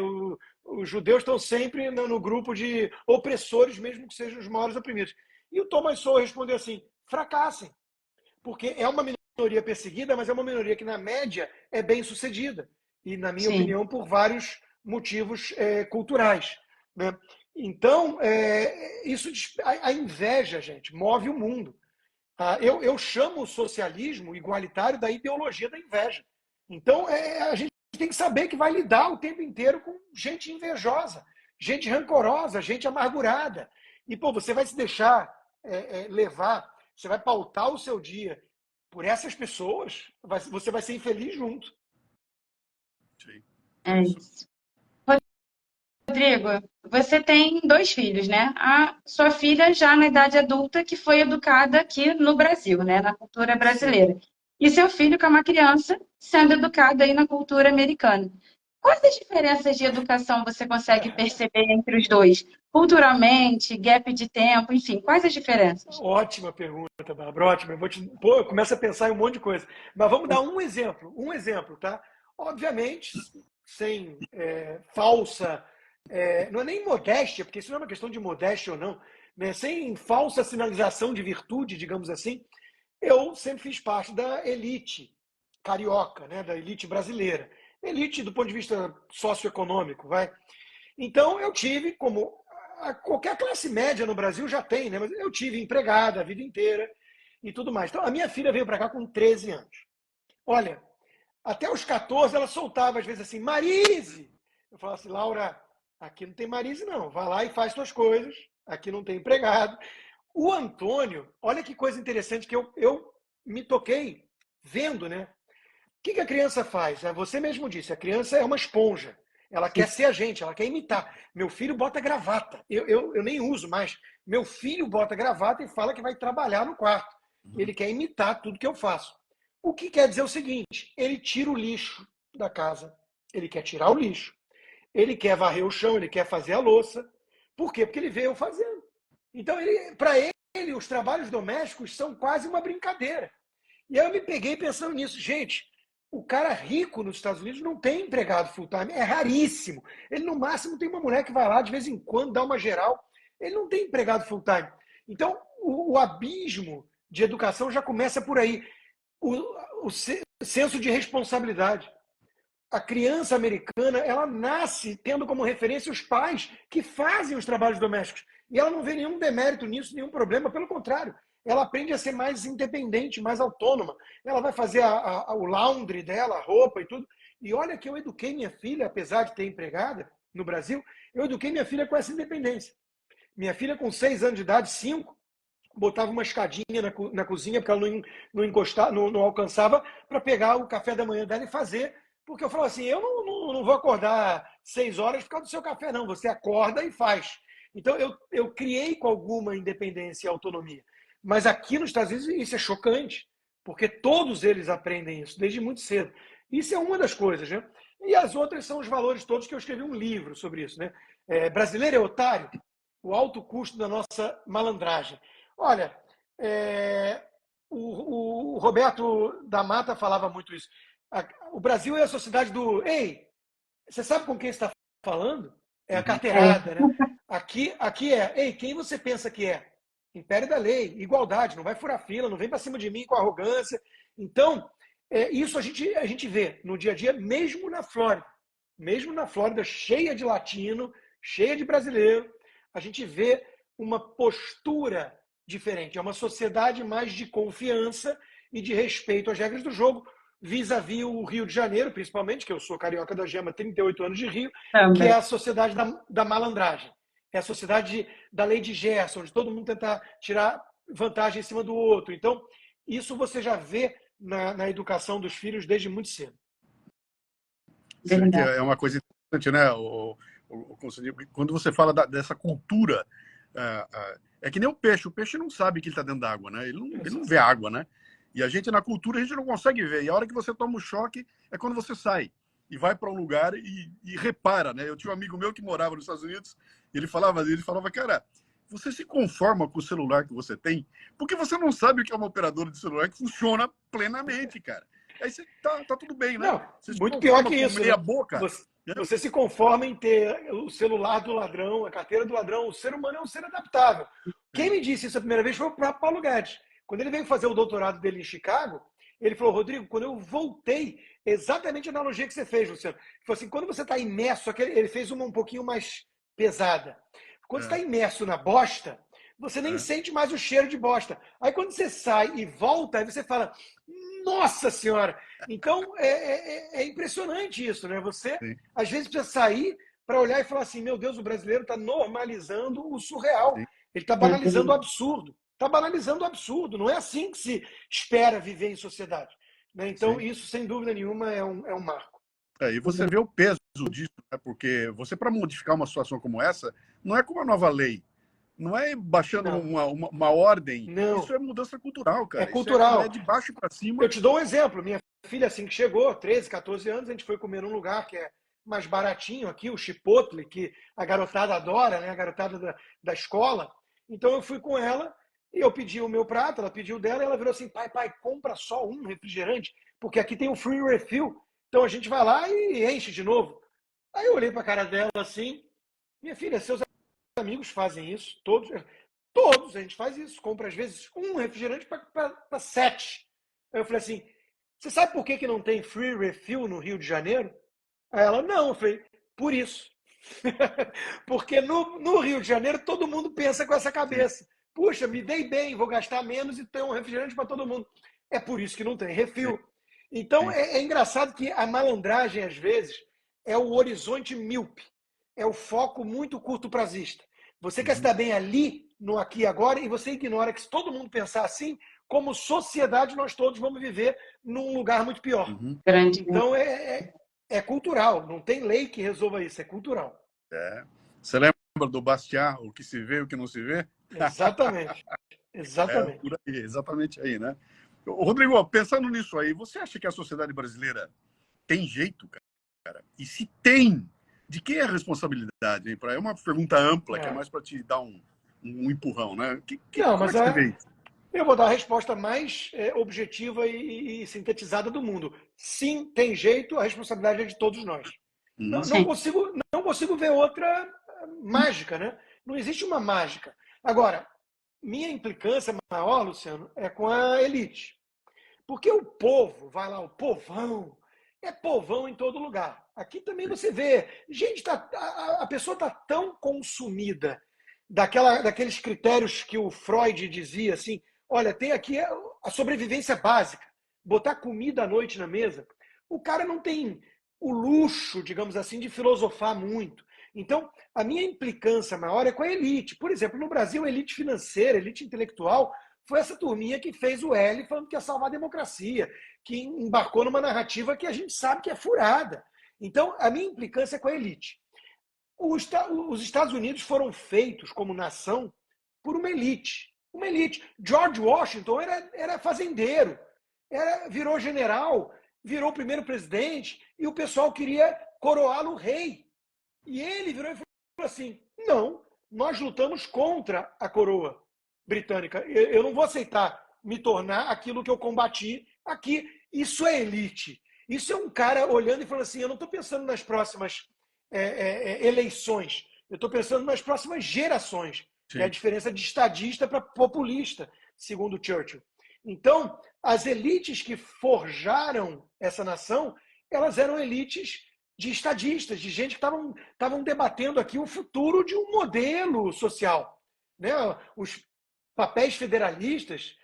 os judeus estão sempre no grupo de opressores, mesmo que sejam os maiores oprimidos. E o Thomas Sowell respondeu assim: fracassem, porque é uma minoria perseguida, mas é uma minoria que, na média, é bem sucedida. E, na minha opinião, por vários motivos culturais, né? Então, a inveja, gente, move o mundo. Eu chamo o socialismo igualitário da ideologia da inveja. Então, a gente tem que saber que vai lidar o tempo inteiro com gente invejosa, gente rancorosa, gente amargurada. E, pô, você vai se deixar levar, você vai pautar o seu dia por essas pessoas, você vai ser infeliz junto. Sim. É isso. Rodrigo, você tem 2 filhos, né? A sua filha já na idade adulta, que foi educada aqui no Brasil, né? Na cultura brasileira. E seu filho, que é uma criança, sendo educado aí na cultura americana. Quais as diferenças de educação você consegue perceber entre os dois? Culturalmente, gap de tempo, enfim, quais as diferenças? Ótima pergunta, Bárbara, ótima. Eu começo a pensar em um monte de coisa. Mas vamos dar um exemplo, tá? Obviamente, sem falsa... não é nem modéstia, porque isso não é uma questão de modéstia ou não, né? Sem falsa sinalização de virtude, digamos assim, eu sempre fiz parte da elite carioca, né? Da elite brasileira. Elite do ponto de vista socioeconômico, vai. Então, eu tive, como qualquer classe média no Brasil já tem, né? Mas eu tive empregada a vida inteira e tudo mais. Então, a minha filha veio para cá com 13 anos. Olha, até os 14 ela soltava às vezes assim: Marise! Eu falava assim: Laura, aqui não tem Marise não, vai lá e faz suas coisas, aqui não tem empregado. O Antônio, olha que coisa interessante que eu me toquei vendo, né? O que a criança faz? Você mesmo disse, a criança é uma esponja. Ela quer ser a gente, ela quer imitar. Meu filho bota gravata. Eu nem uso mais. Meu filho bota gravata e fala que vai trabalhar no quarto. Ele quer imitar tudo que eu faço. O que quer dizer o seguinte: ele tira o lixo da casa. Ele quer tirar o lixo. Ele quer varrer o chão, ele quer fazer a louça. Por quê? Porque ele vê eu fazendo. Então, para ele, os trabalhos domésticos são quase uma brincadeira. E aí eu me peguei pensando nisso. Gente, o cara rico nos Estados Unidos não tem empregado full-time, é raríssimo. Ele, no máximo, tem uma mulher que vai lá de vez em quando, dá uma geral. Ele não tem empregado full-time. Então, o abismo de educação já começa por aí. O senso de responsabilidade. A criança americana, ela nasce tendo como referência os pais que fazem os trabalhos domésticos. E ela não vê nenhum demérito nisso, nenhum problema. Pelo contrário, ela aprende a ser mais independente, mais autônoma. Ela vai fazer o laundry dela, a roupa e tudo. E olha que eu eduquei minha filha, apesar de ter empregada no Brasil, eu eduquei minha filha com essa independência. Minha filha, com 6 anos de idade, 5, botava uma escadinha na cozinha, porque ela não alcançava, para pegar o café da manhã dela e fazer. Porque eu falo assim: eu não vou acordar 6 horas por causa do seu café, não. Você acorda e faz. Então, eu criei com alguma independência e autonomia. Mas aqui nos Estados Unidos isso é chocante, porque todos eles aprendem isso desde muito cedo. Isso é uma das coisas, né? E as outras são os valores todos, que eu escrevi um livro sobre isso, né? Brasileiro é otário? O alto custo da nossa malandragem. Olha, o Roberto da Mata falava muito isso. O Brasil é a sociedade do... Ei, você sabe com quem você está falando? É a carteirada, né? Aqui ei, quem você pensa que é? Império da lei, igualdade, não vai furar fila, não vem para cima de mim com arrogância. Então, isso a gente vê no dia a dia, mesmo na Flórida. Mesmo na Flórida, cheia de latino, cheia de brasileiro, a gente vê uma postura diferente. É uma sociedade mais de confiança e de respeito às regras do jogo, vis-à-vis o Rio de Janeiro, principalmente, que eu sou carioca da Gema, 38 anos de Rio, que é a sociedade da malandragem. É a sociedade da lei de Gerson, onde todo mundo tenta tirar vantagem em cima do outro. Então, isso você já vê na educação dos filhos desde muito cedo. É uma coisa interessante, né? Quando você fala dessa cultura, é que nem o peixe. O peixe não sabe que ele está dentro d'água, né? Ele não vê água, né? E a gente, na cultura, a gente não consegue ver. E a hora que você toma o choque é quando você sai e vai para um lugar e repara, né? Eu tinha um amigo meu que morava nos Estados Unidos e ele falava, cara, você se conforma com o celular que você tem porque você não sabe o que é uma operadora de celular que funciona plenamente, cara. Aí você tá tudo bem, né? Não, Você se muito pior conforma que com isso, meia né? boca. Você se conforma em ter o celular do ladrão, a carteira do ladrão. O ser humano é um ser adaptável. Quem me disse isso a primeira vez foi o próprio Paulo Guedes. Quando ele veio fazer o doutorado dele em Chicago, ele falou, Rodrigo, quando eu voltei, exatamente a analogia que você fez, Luciano. Ele falou assim, quando você está imerso, ele fez uma um pouquinho mais pesada. Quando você está imerso na bosta, você nem sente mais o cheiro de bosta. Aí quando você sai e volta, aí você fala, nossa senhora! Então é impressionante isso, né? Você às vezes precisa sair para olhar e falar assim, meu Deus, o brasileiro está normalizando o surreal. Ele está banalizando o absurdo. Está banalizando o absurdo. Não é assim que se espera viver em sociedade. Né? Então, isso, sem dúvida nenhuma, é um marco. E você vê o peso disso, né? Porque você, para modificar uma situação como essa, não é com uma nova lei. Não é baixando uma ordem. Não. Isso é mudança cultural, cara. É cultural. Isso é de baixo para cima. Eu te dou um exemplo. Minha filha, assim que chegou, 13, 14 anos, a gente foi comer num lugar que é mais baratinho aqui, o Chipotle, que a garotada adora, né? A garotada da escola. Então, eu fui com ela e eu pedi o meu prato, ela pediu o dela e ela virou assim, pai, compra só um refrigerante, porque aqui tem um free refill. Então, a gente vai lá e enche de novo. Aí eu olhei para a cara dela assim, minha filha, seus amigos fazem isso, todos a gente faz isso, compra às vezes um refrigerante para 7. Aí eu falei assim, você sabe por que não tem free refill no Rio de Janeiro? Aí ela, não, eu falei, por isso. Porque no Rio de Janeiro todo mundo pensa com essa cabeça. Puxa, me dei bem, vou gastar menos e ter um refrigerante para todo mundo. É por isso que não tem refil. Então é engraçado que a malandragem, às vezes, é o horizonte míope. É o foco muito curto-prazista. Você quer se dar bem ali, no aqui e agora, e você ignora que se todo mundo pensar assim, como sociedade, nós todos vamos viver num lugar muito pior. Então é cultural. Não tem lei que resolva isso. É cultural. Você lembra do Bastiat, o que se vê e o que não se vê? Exatamente. Exatamente. Por aí, exatamente aí, né? Rodrigo, pensando nisso aí, você acha que a sociedade brasileira tem jeito, cara? E se tem, de quem é a responsabilidade? Hein? É uma pergunta ampla, que é mais para te dar um empurrão, né? Como é que você vê isso? Eu vou dar a resposta mais objetiva e sintetizada do mundo. Sim, tem jeito, a responsabilidade é de todos nós. Não consigo ver outra mágica, né? Não existe uma mágica. Agora, minha implicância maior, Luciano, é com a elite. Porque o povo, vai lá, o povão, é povão em todo lugar. Aqui também você vê, gente, a pessoa está tão consumida daqueles critérios que o Freud dizia assim, olha, tem aqui a sobrevivência básica, botar comida à noite na mesa. O cara não tem o luxo, digamos assim, de filosofar muito. Então, a minha implicância maior é com a elite. Por exemplo, no Brasil, a elite financeira, a elite intelectual, foi essa turminha que fez o L falando que ia salvar a democracia, que embarcou numa narrativa que a gente sabe que é furada. Então, a minha implicância é com a elite. Os Estados Unidos foram feitos como nação por uma elite. Uma elite. George Washington era fazendeiro, virou general, virou primeiro presidente, e o pessoal queria coroá-lo rei. E ele virou e falou assim, não, nós lutamos contra a coroa britânica. Eu não vou aceitar me tornar aquilo que eu combati aqui. Isso é elite. Isso é um cara olhando e falando assim, eu não estou pensando nas próximas eleições, eu estou pensando nas próximas gerações. Que é a diferença de estadista para populista, segundo Churchill. Então, as elites que forjaram essa nação, elas eram elites de estadistas, de gente que estavam debatendo aqui o futuro de um modelo social. Né? Os papéis federalistas,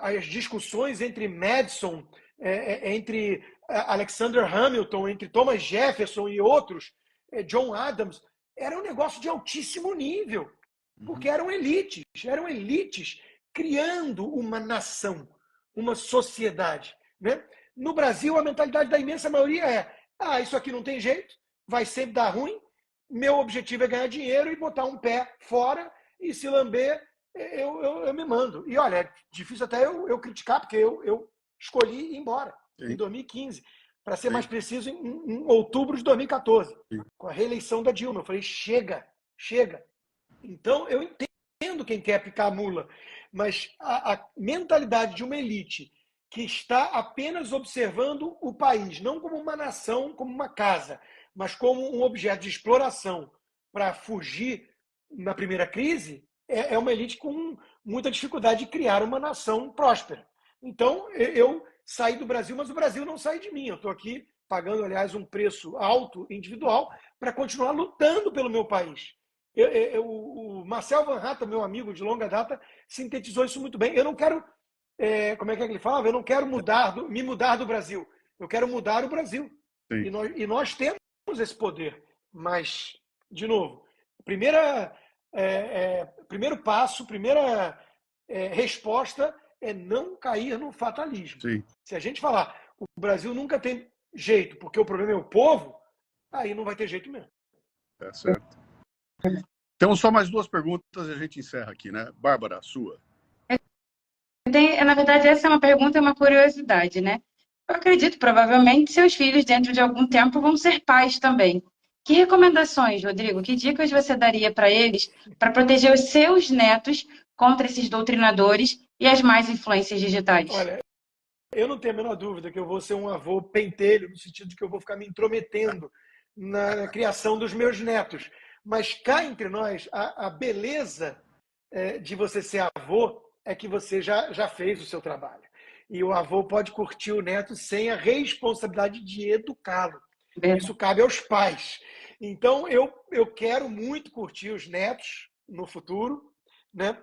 as discussões entre Madison, entre Alexander Hamilton, entre Thomas Jefferson e outros, John Adams, era um negócio de altíssimo nível, porque eram elites criando uma nação, uma sociedade. Né? No Brasil, a mentalidade da imensa maioria é isso aqui não tem jeito, vai sempre dar ruim, meu objetivo é ganhar dinheiro e botar um pé fora e se lamber eu me mando. E olha, é difícil até eu criticar, porque eu escolhi ir embora em 2015. Para ser mais preciso, em outubro de 2014, com a reeleição da Dilma. Eu falei, chega. Então, eu entendo quem quer picar a mula, mas a mentalidade de uma elite que está apenas observando o país, não como uma nação, como uma casa, mas como um objeto de exploração para fugir na primeira crise, é uma elite com muita dificuldade de criar uma nação próspera. Então, eu saí do Brasil, mas o Brasil não sai de mim. Eu estou aqui pagando, aliás, um preço alto, individual, para continuar lutando pelo meu país. O Marcel Van Hatta, meu amigo de longa data, sintetizou isso muito bem. Eu não quero, como é que ele falava? Eu não quero me mudar do Brasil. Eu quero mudar o Brasil. E nós temos esse poder. Mas, de novo, primeiro passo, primeira resposta é não cair no fatalismo. Sim. Se a gente falar o Brasil nunca tem jeito, porque o problema é o povo, aí não vai ter jeito mesmo. É certo. Temos só mais 2 perguntas e a gente encerra aqui, né? Bárbara, sua. Na verdade, essa é uma pergunta e uma curiosidade, né? Eu acredito, provavelmente, seus filhos, dentro de algum tempo, vão ser pais também. Que recomendações, Rodrigo? Que dicas você daria para eles para proteger os seus netos contra esses doutrinadores e as más influências digitais? Olha, eu não tenho a menor dúvida que eu vou ser um avô pentelho, no sentido de que eu vou ficar me intrometendo na criação dos meus netos. Mas cá entre nós, a beleza de você ser avô é que você já fez o seu trabalho. E o avô pode curtir o neto sem a responsabilidade de educá-lo. Isso cabe aos pais. Então, eu quero muito curtir os netos no futuro, né?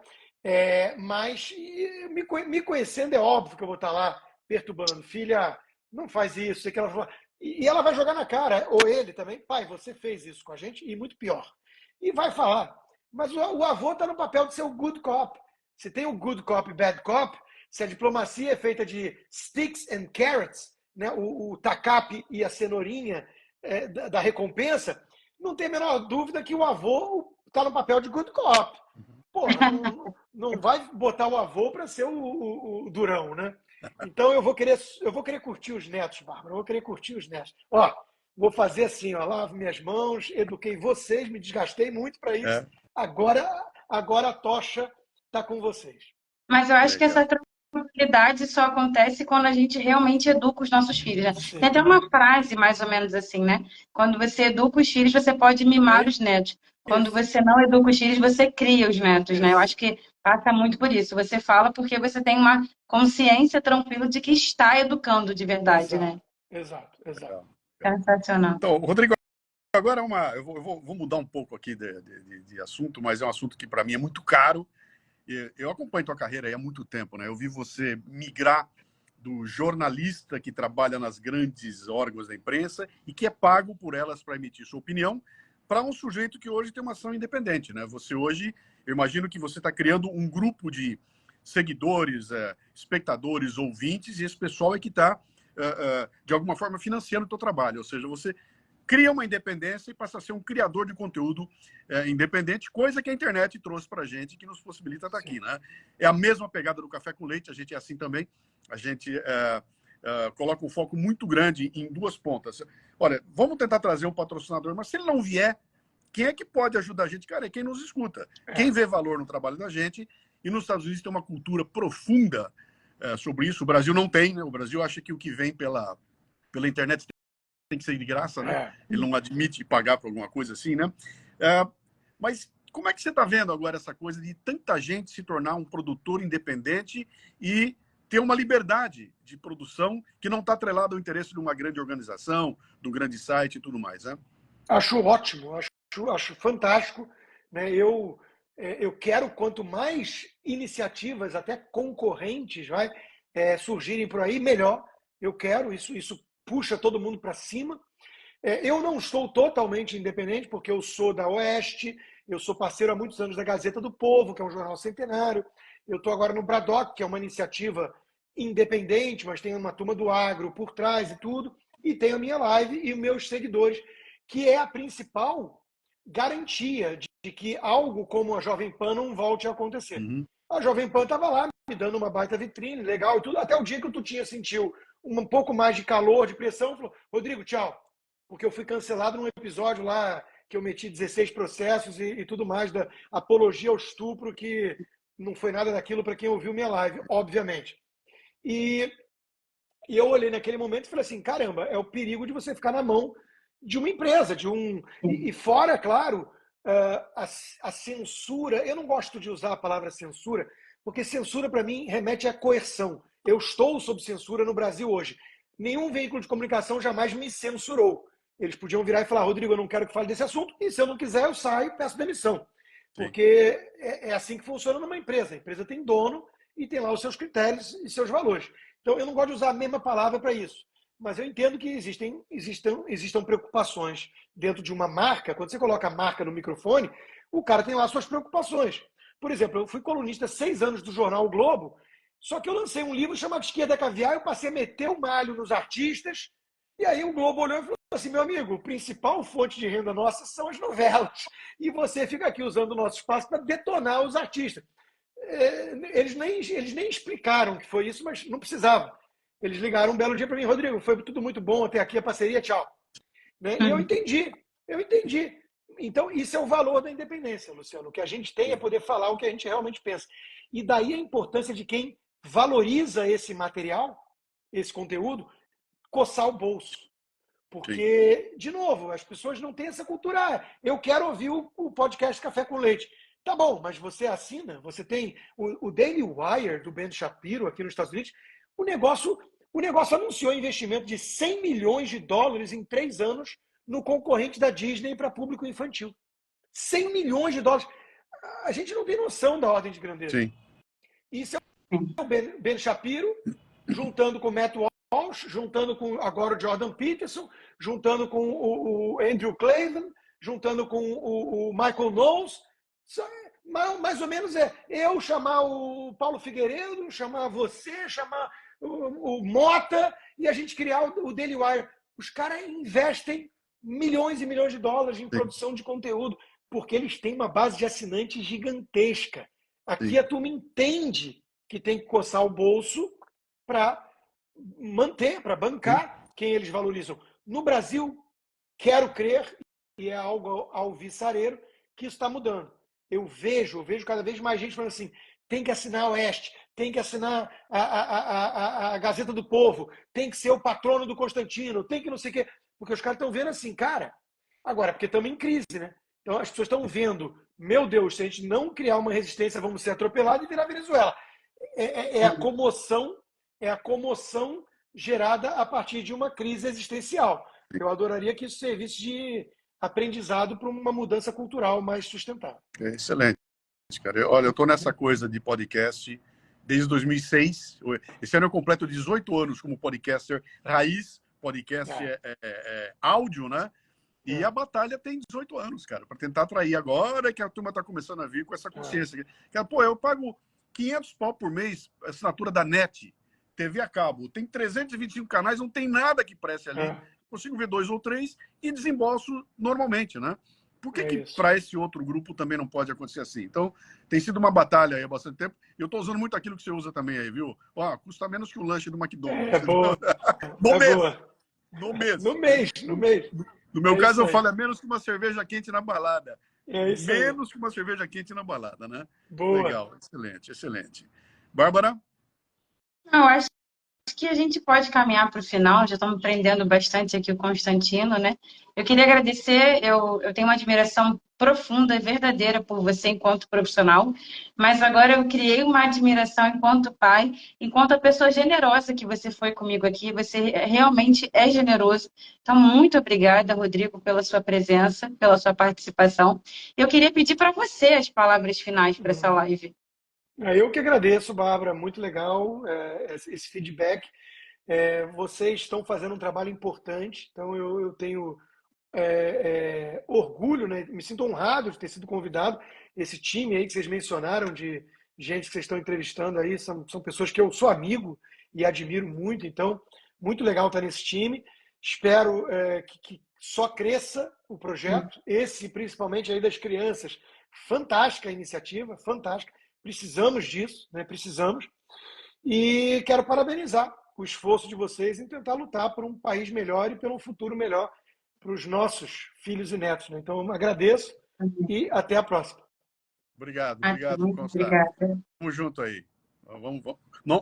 Mas me conhecendo, é óbvio que eu vou estar lá perturbando. Filha, não faz isso. E ela vai jogar na cara, ou ele também. Pai, você fez isso com a gente e muito pior. E vai falar. Mas o avô está no papel de ser o good cop. Se tem o good cop e bad cop, se a diplomacia é feita de sticks and carrots, né, o tacape e a cenourinha da recompensa, não tem a menor dúvida que o avô está no papel de good cop. Porra, não vai botar o avô para ser o durão, né? Então eu vou querer curtir os netos, Bárbara. Eu vou querer curtir os netos. Ó, vou fazer assim, ó, lavo minhas mãos, eduquei vocês, me desgastei muito para isso. Agora a tocha está com vocês. Mas eu acho que essa tranquilidade só acontece quando a gente realmente educa os nossos filhos, né? Tem até uma frase mais ou menos assim, né? Quando você educa os filhos, você pode mimar os netos. Quando você não educa os filhos, você cria os netos, né? Eu acho que passa muito por isso. Você fala porque você tem uma consciência tranquila de que está educando de verdade, né? Exato. Sensacional. Então, Rodrigo, agora eu vou mudar um pouco aqui de assunto, mas é um assunto que para mim é muito caro. Eu acompanho tua carreira aí há muito tempo, né? Eu vi você migrar do jornalista que trabalha nas grandes órgãos da imprensa e que é pago por elas para emitir sua opinião, para um sujeito que hoje tem uma ação independente, né? Você hoje, eu imagino que você está criando um grupo de seguidores, espectadores, ouvintes, e esse pessoal é que está, de alguma forma, financiando o teu trabalho. Ou seja, você cria uma independência e passa a ser um criador de conteúdo independente, coisa que a internet trouxe para a gente, que nos possibilita estar aqui, né? É a mesma pegada do Café com Leite, a gente é assim também. A gente coloca um foco muito grande em 2 pontas. Olha, vamos tentar trazer um patrocinador, mas se ele não vier, quem é que pode ajudar a gente? Cara, é quem nos escuta. Quem vê valor no trabalho da gente. E nos Estados Unidos tem uma cultura profunda sobre isso. O Brasil não tem, né? O Brasil acha que o que vem pela internet tem que ser de graça, né? Ele não admite pagar por alguma coisa assim, né? Mas como é que você está vendo agora essa coisa de tanta gente se tornar um produtor independente e ter uma liberdade de produção que não está atrelada ao interesse de uma grande organização, do grande site e tudo mais, né? Acho ótimo, acho fantástico, né? Eu quero quanto mais iniciativas, até concorrentes, surgirem por aí, melhor. Eu quero, isso puxa todo mundo para cima. Eu não estou totalmente independente, porque eu sou da Oeste, eu sou parceiro há muitos anos da Gazeta do Povo, que é um jornal centenário. Eu estou agora no Braddock, que é uma iniciativa independente, mas tem uma turma do agro por trás e tudo. E tenho a minha live e os meus seguidores, que é a principal garantia de que algo como a Jovem Pan não volte a acontecer. Uhum. A Jovem Pan estava lá me dando uma baita vitrine, legal e tudo, até o dia que o Tutinha sentiu um pouco mais de calor, de pressão, falou: Rodrigo, tchau. Porque eu fui cancelado num episódio lá que eu meti 16 processos e tudo mais da apologia ao estupro, que não foi nada daquilo para quem ouviu minha live, obviamente. E eu olhei naquele momento e falei assim, caramba, é o perigo de você ficar na mão de uma empresa, e fora, claro, a censura. Eu não gosto de usar a palavra censura, porque censura para mim remete à coerção. Eu estou sob censura no Brasil hoje. Nenhum veículo de comunicação jamais me censurou. Eles podiam virar e falar: Rodrigo, eu não quero que fale desse assunto, e se eu não quiser, eu saio e peço demissão. Porque é assim que funciona numa empresa. A empresa tem dono e tem lá os seus critérios e seus valores. Então, eu não gosto de usar a mesma palavra para isso. Mas eu entendo que existam preocupações dentro de uma marca. Quando você coloca a marca no microfone, o cara tem lá suas preocupações. Por exemplo, eu fui colunista 6 anos do jornal o Globo, só que eu lancei um livro chamado Esquerda Caviar, eu passei a meter o malho nos artistas, e aí o Globo olhou e falou assim: meu amigo, a principal fonte de renda nossa são as novelas, e você fica aqui usando o nosso espaço para detonar os artistas. Eles nem explicaram que foi isso, mas não precisava. Eles ligaram um belo dia para mim: Rodrigo, foi tudo muito bom até aqui, a parceria, tchau. Né? E eu entendi. Então, isso é o valor da independência, Luciano. O que a gente tem é poder falar o que a gente realmente pensa. E daí a importância de quem valoriza esse material, esse conteúdo, coçar o bolso. Porque, de novo, as pessoas não têm essa cultura. Eu quero ouvir o podcast Café com Leite. Tá bom, mas você assina, você tem o Daily Wire do Ben Shapiro aqui nos Estados Unidos. O negócio anunciou investimento de 100 milhões de dólares em 3 anos no concorrente da Disney para público infantil. 100 milhões de dólares. A gente não tem noção da ordem de grandeza. Sim. Isso é o Ben Shapiro, juntando com o Matt Walsh, juntando com agora o Jordan Peterson, juntando com o Andrew Klavan, juntando com o Michael Knowles. Mais ou menos é eu chamar o Paulo Figueiredo, chamar você, chamar o Mota, e a gente criar o Daily Wire. Os caras investem milhões e milhões de dólares em produção de conteúdo, porque eles têm uma base de assinantes gigantesca. Aqui a turma entende que tem que coçar o bolso para manter, para bancar quem eles valorizam. No Brasil, quero crer, e é algo alvissareiro, que isso está mudando. Eu vejo cada vez mais gente falando assim: tem que assinar a Oeste, tem que assinar a Gazeta do Povo, tem que ser o patrono do Constantino, tem que não sei o quê. Porque os caras estão vendo assim, cara, agora, porque estamos em crise, né? Então as pessoas estão vendo: meu Deus, se a gente não criar uma resistência, vamos ser atropelados e virar Venezuela. É a comoção gerada a partir de uma crise existencial. Eu adoraria que isso servisse de aprendizado para uma mudança cultural mais sustentável. Excelente, cara. Olha, eu estou nessa coisa de podcast desde 2006. Esse ano eu completo 18 anos como podcaster raiz. Podcast áudio, né? E a batalha tem 18 anos, cara, para tentar atrair agora que a turma está começando a vir com essa consciência. Cara, pô, eu pago 500 pau por mês, assinatura da NET, TV a cabo. Tem 325 canais, não tem nada que preste ali. Consigo ver 2 ou 3 e desembolso normalmente, né? Por que para esse outro grupo também não pode acontecer assim? Então, tem sido uma batalha aí há bastante tempo. E eu estou usando muito aquilo que você usa também aí, viu? Ó, custa menos que o lanche do McDonald's. Boa. No mês. No meu caso, eu falo, é menos que uma cerveja quente na balada. Menos que uma cerveja quente na balada, né? Boa. Legal, excelente. Bárbara? Eu acho que a gente pode caminhar para o final, já estamos aprendendo bastante aqui o Constantino, né? Eu queria agradecer, eu tenho uma admiração profunda e verdadeira por você enquanto profissional, mas agora eu criei uma admiração enquanto pai, enquanto a pessoa generosa que você foi comigo aqui, você realmente é generoso. Então, muito obrigada, Rodrigo, pela sua presença, pela sua participação. Eu queria pedir para você as palavras finais para essa live. Eu que agradeço, Bárbara, muito legal esse feedback. Vocês estão fazendo um trabalho importante, então eu tenho orgulho, né? Me sinto honrado de ter sido convidado. Esse time aí que vocês mencionaram, de gente que vocês estão entrevistando aí, são pessoas que eu sou amigo e admiro muito, então muito legal estar nesse time. Espero que só cresça o projeto, esse principalmente aí das crianças. Fantástica a iniciativa, fantástica. Precisamos disso, né? Precisamos. E quero parabenizar o esforço de vocês em tentar lutar por um país melhor e por um futuro melhor para os nossos filhos e netos, né? Então, agradeço e até a próxima. Obrigado, Obrigada. Vamos junto aí. Vamos.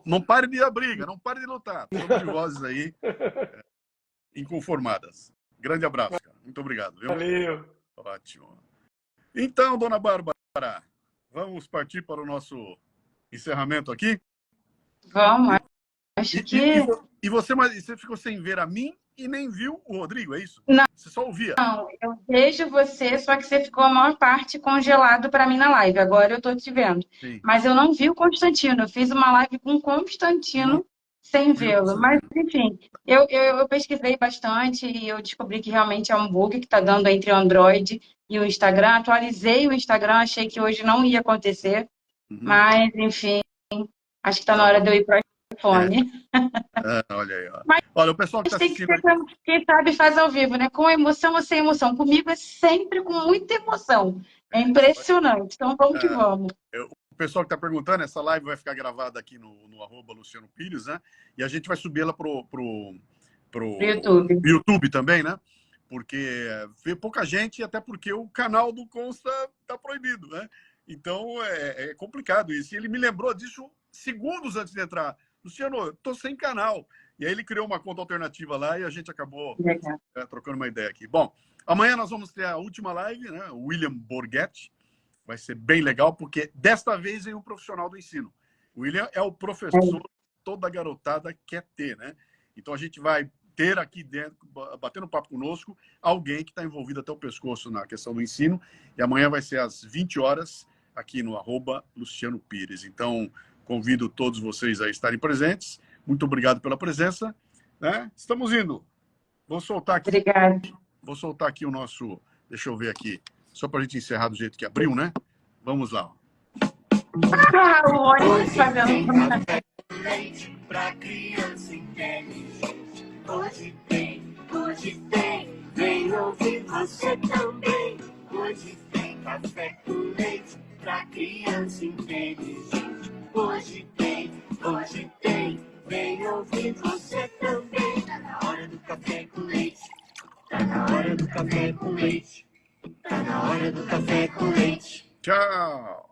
Não pare de dar briga, não pare de lutar. Somos de vozes aí inconformadas. Grande abraço, cara. Muito obrigado. Viu? Valeu. Ótimo. Então, dona Bárbara, vamos partir para o nosso encerramento aqui? Vamos, acho que... E você ficou sem ver a mim e nem viu o Rodrigo, é isso? Não. Você só ouvia? Não, eu vejo você, só que você ficou a maior parte congelado para mim na live. Agora eu estou te vendo. Sim. Mas eu não vi o Constantino. Eu fiz uma live com o Constantino sem vê-lo. Mas, enfim, eu pesquisei bastante e eu descobri que realmente é um bug que está dando entre o Android e o Instagram. Atualizei o Instagram, achei que hoje não ia acontecer. Mas, enfim, acho que está na hora de eu ir para o iPhone. Olha aí, ó. Mas olha, o pessoal que está tem que assistindo... ser, quem sabe faz ao vivo, né? Com emoção ou sem emoção. Comigo é sempre com muita emoção. É impressionante. Então vamos que vamos. O pessoal que está perguntando, essa live vai ficar gravada aqui no @Luciano Pires, né? E a gente vai subir ela pro YouTube também, né? Porque vê pouca gente, até porque o canal do Consta está proibido, né? Então é complicado isso. E ele me lembrou disso segundos antes de entrar. Luciano, eu tô sem canal. E aí ele criou uma conta alternativa lá e a gente acabou trocando uma ideia aqui. Bom, amanhã nós vamos ter a última live, né? O William Borghetti. Vai ser bem legal, porque desta vez vem um profissional do ensino. O William é o professor que toda garotada quer ter, né? Então a gente vai ter aqui dentro, batendo papo conosco, alguém que está envolvido até o pescoço na questão do ensino. E amanhã vai ser às 20 horas, aqui no @Luciano Pires. Então, convido todos vocês a estarem presentes. Muito obrigado pela presença. Né? Estamos indo. Vou soltar aqui. Obrigada. Vou soltar aqui o nosso... Deixa eu ver aqui. Só para a gente encerrar do jeito que abriu, né? Vamos lá. O ônibus fazendo... Leite pra criança inteligente. Hoje tem, vem ouvir você também. Hoje tem café com leite pra criança inteligente. Hoje tem, vem ouvir você também. Tá na hora do café com leite. Tá na hora do café com leite. Tá na hora do café com leite. Tchau!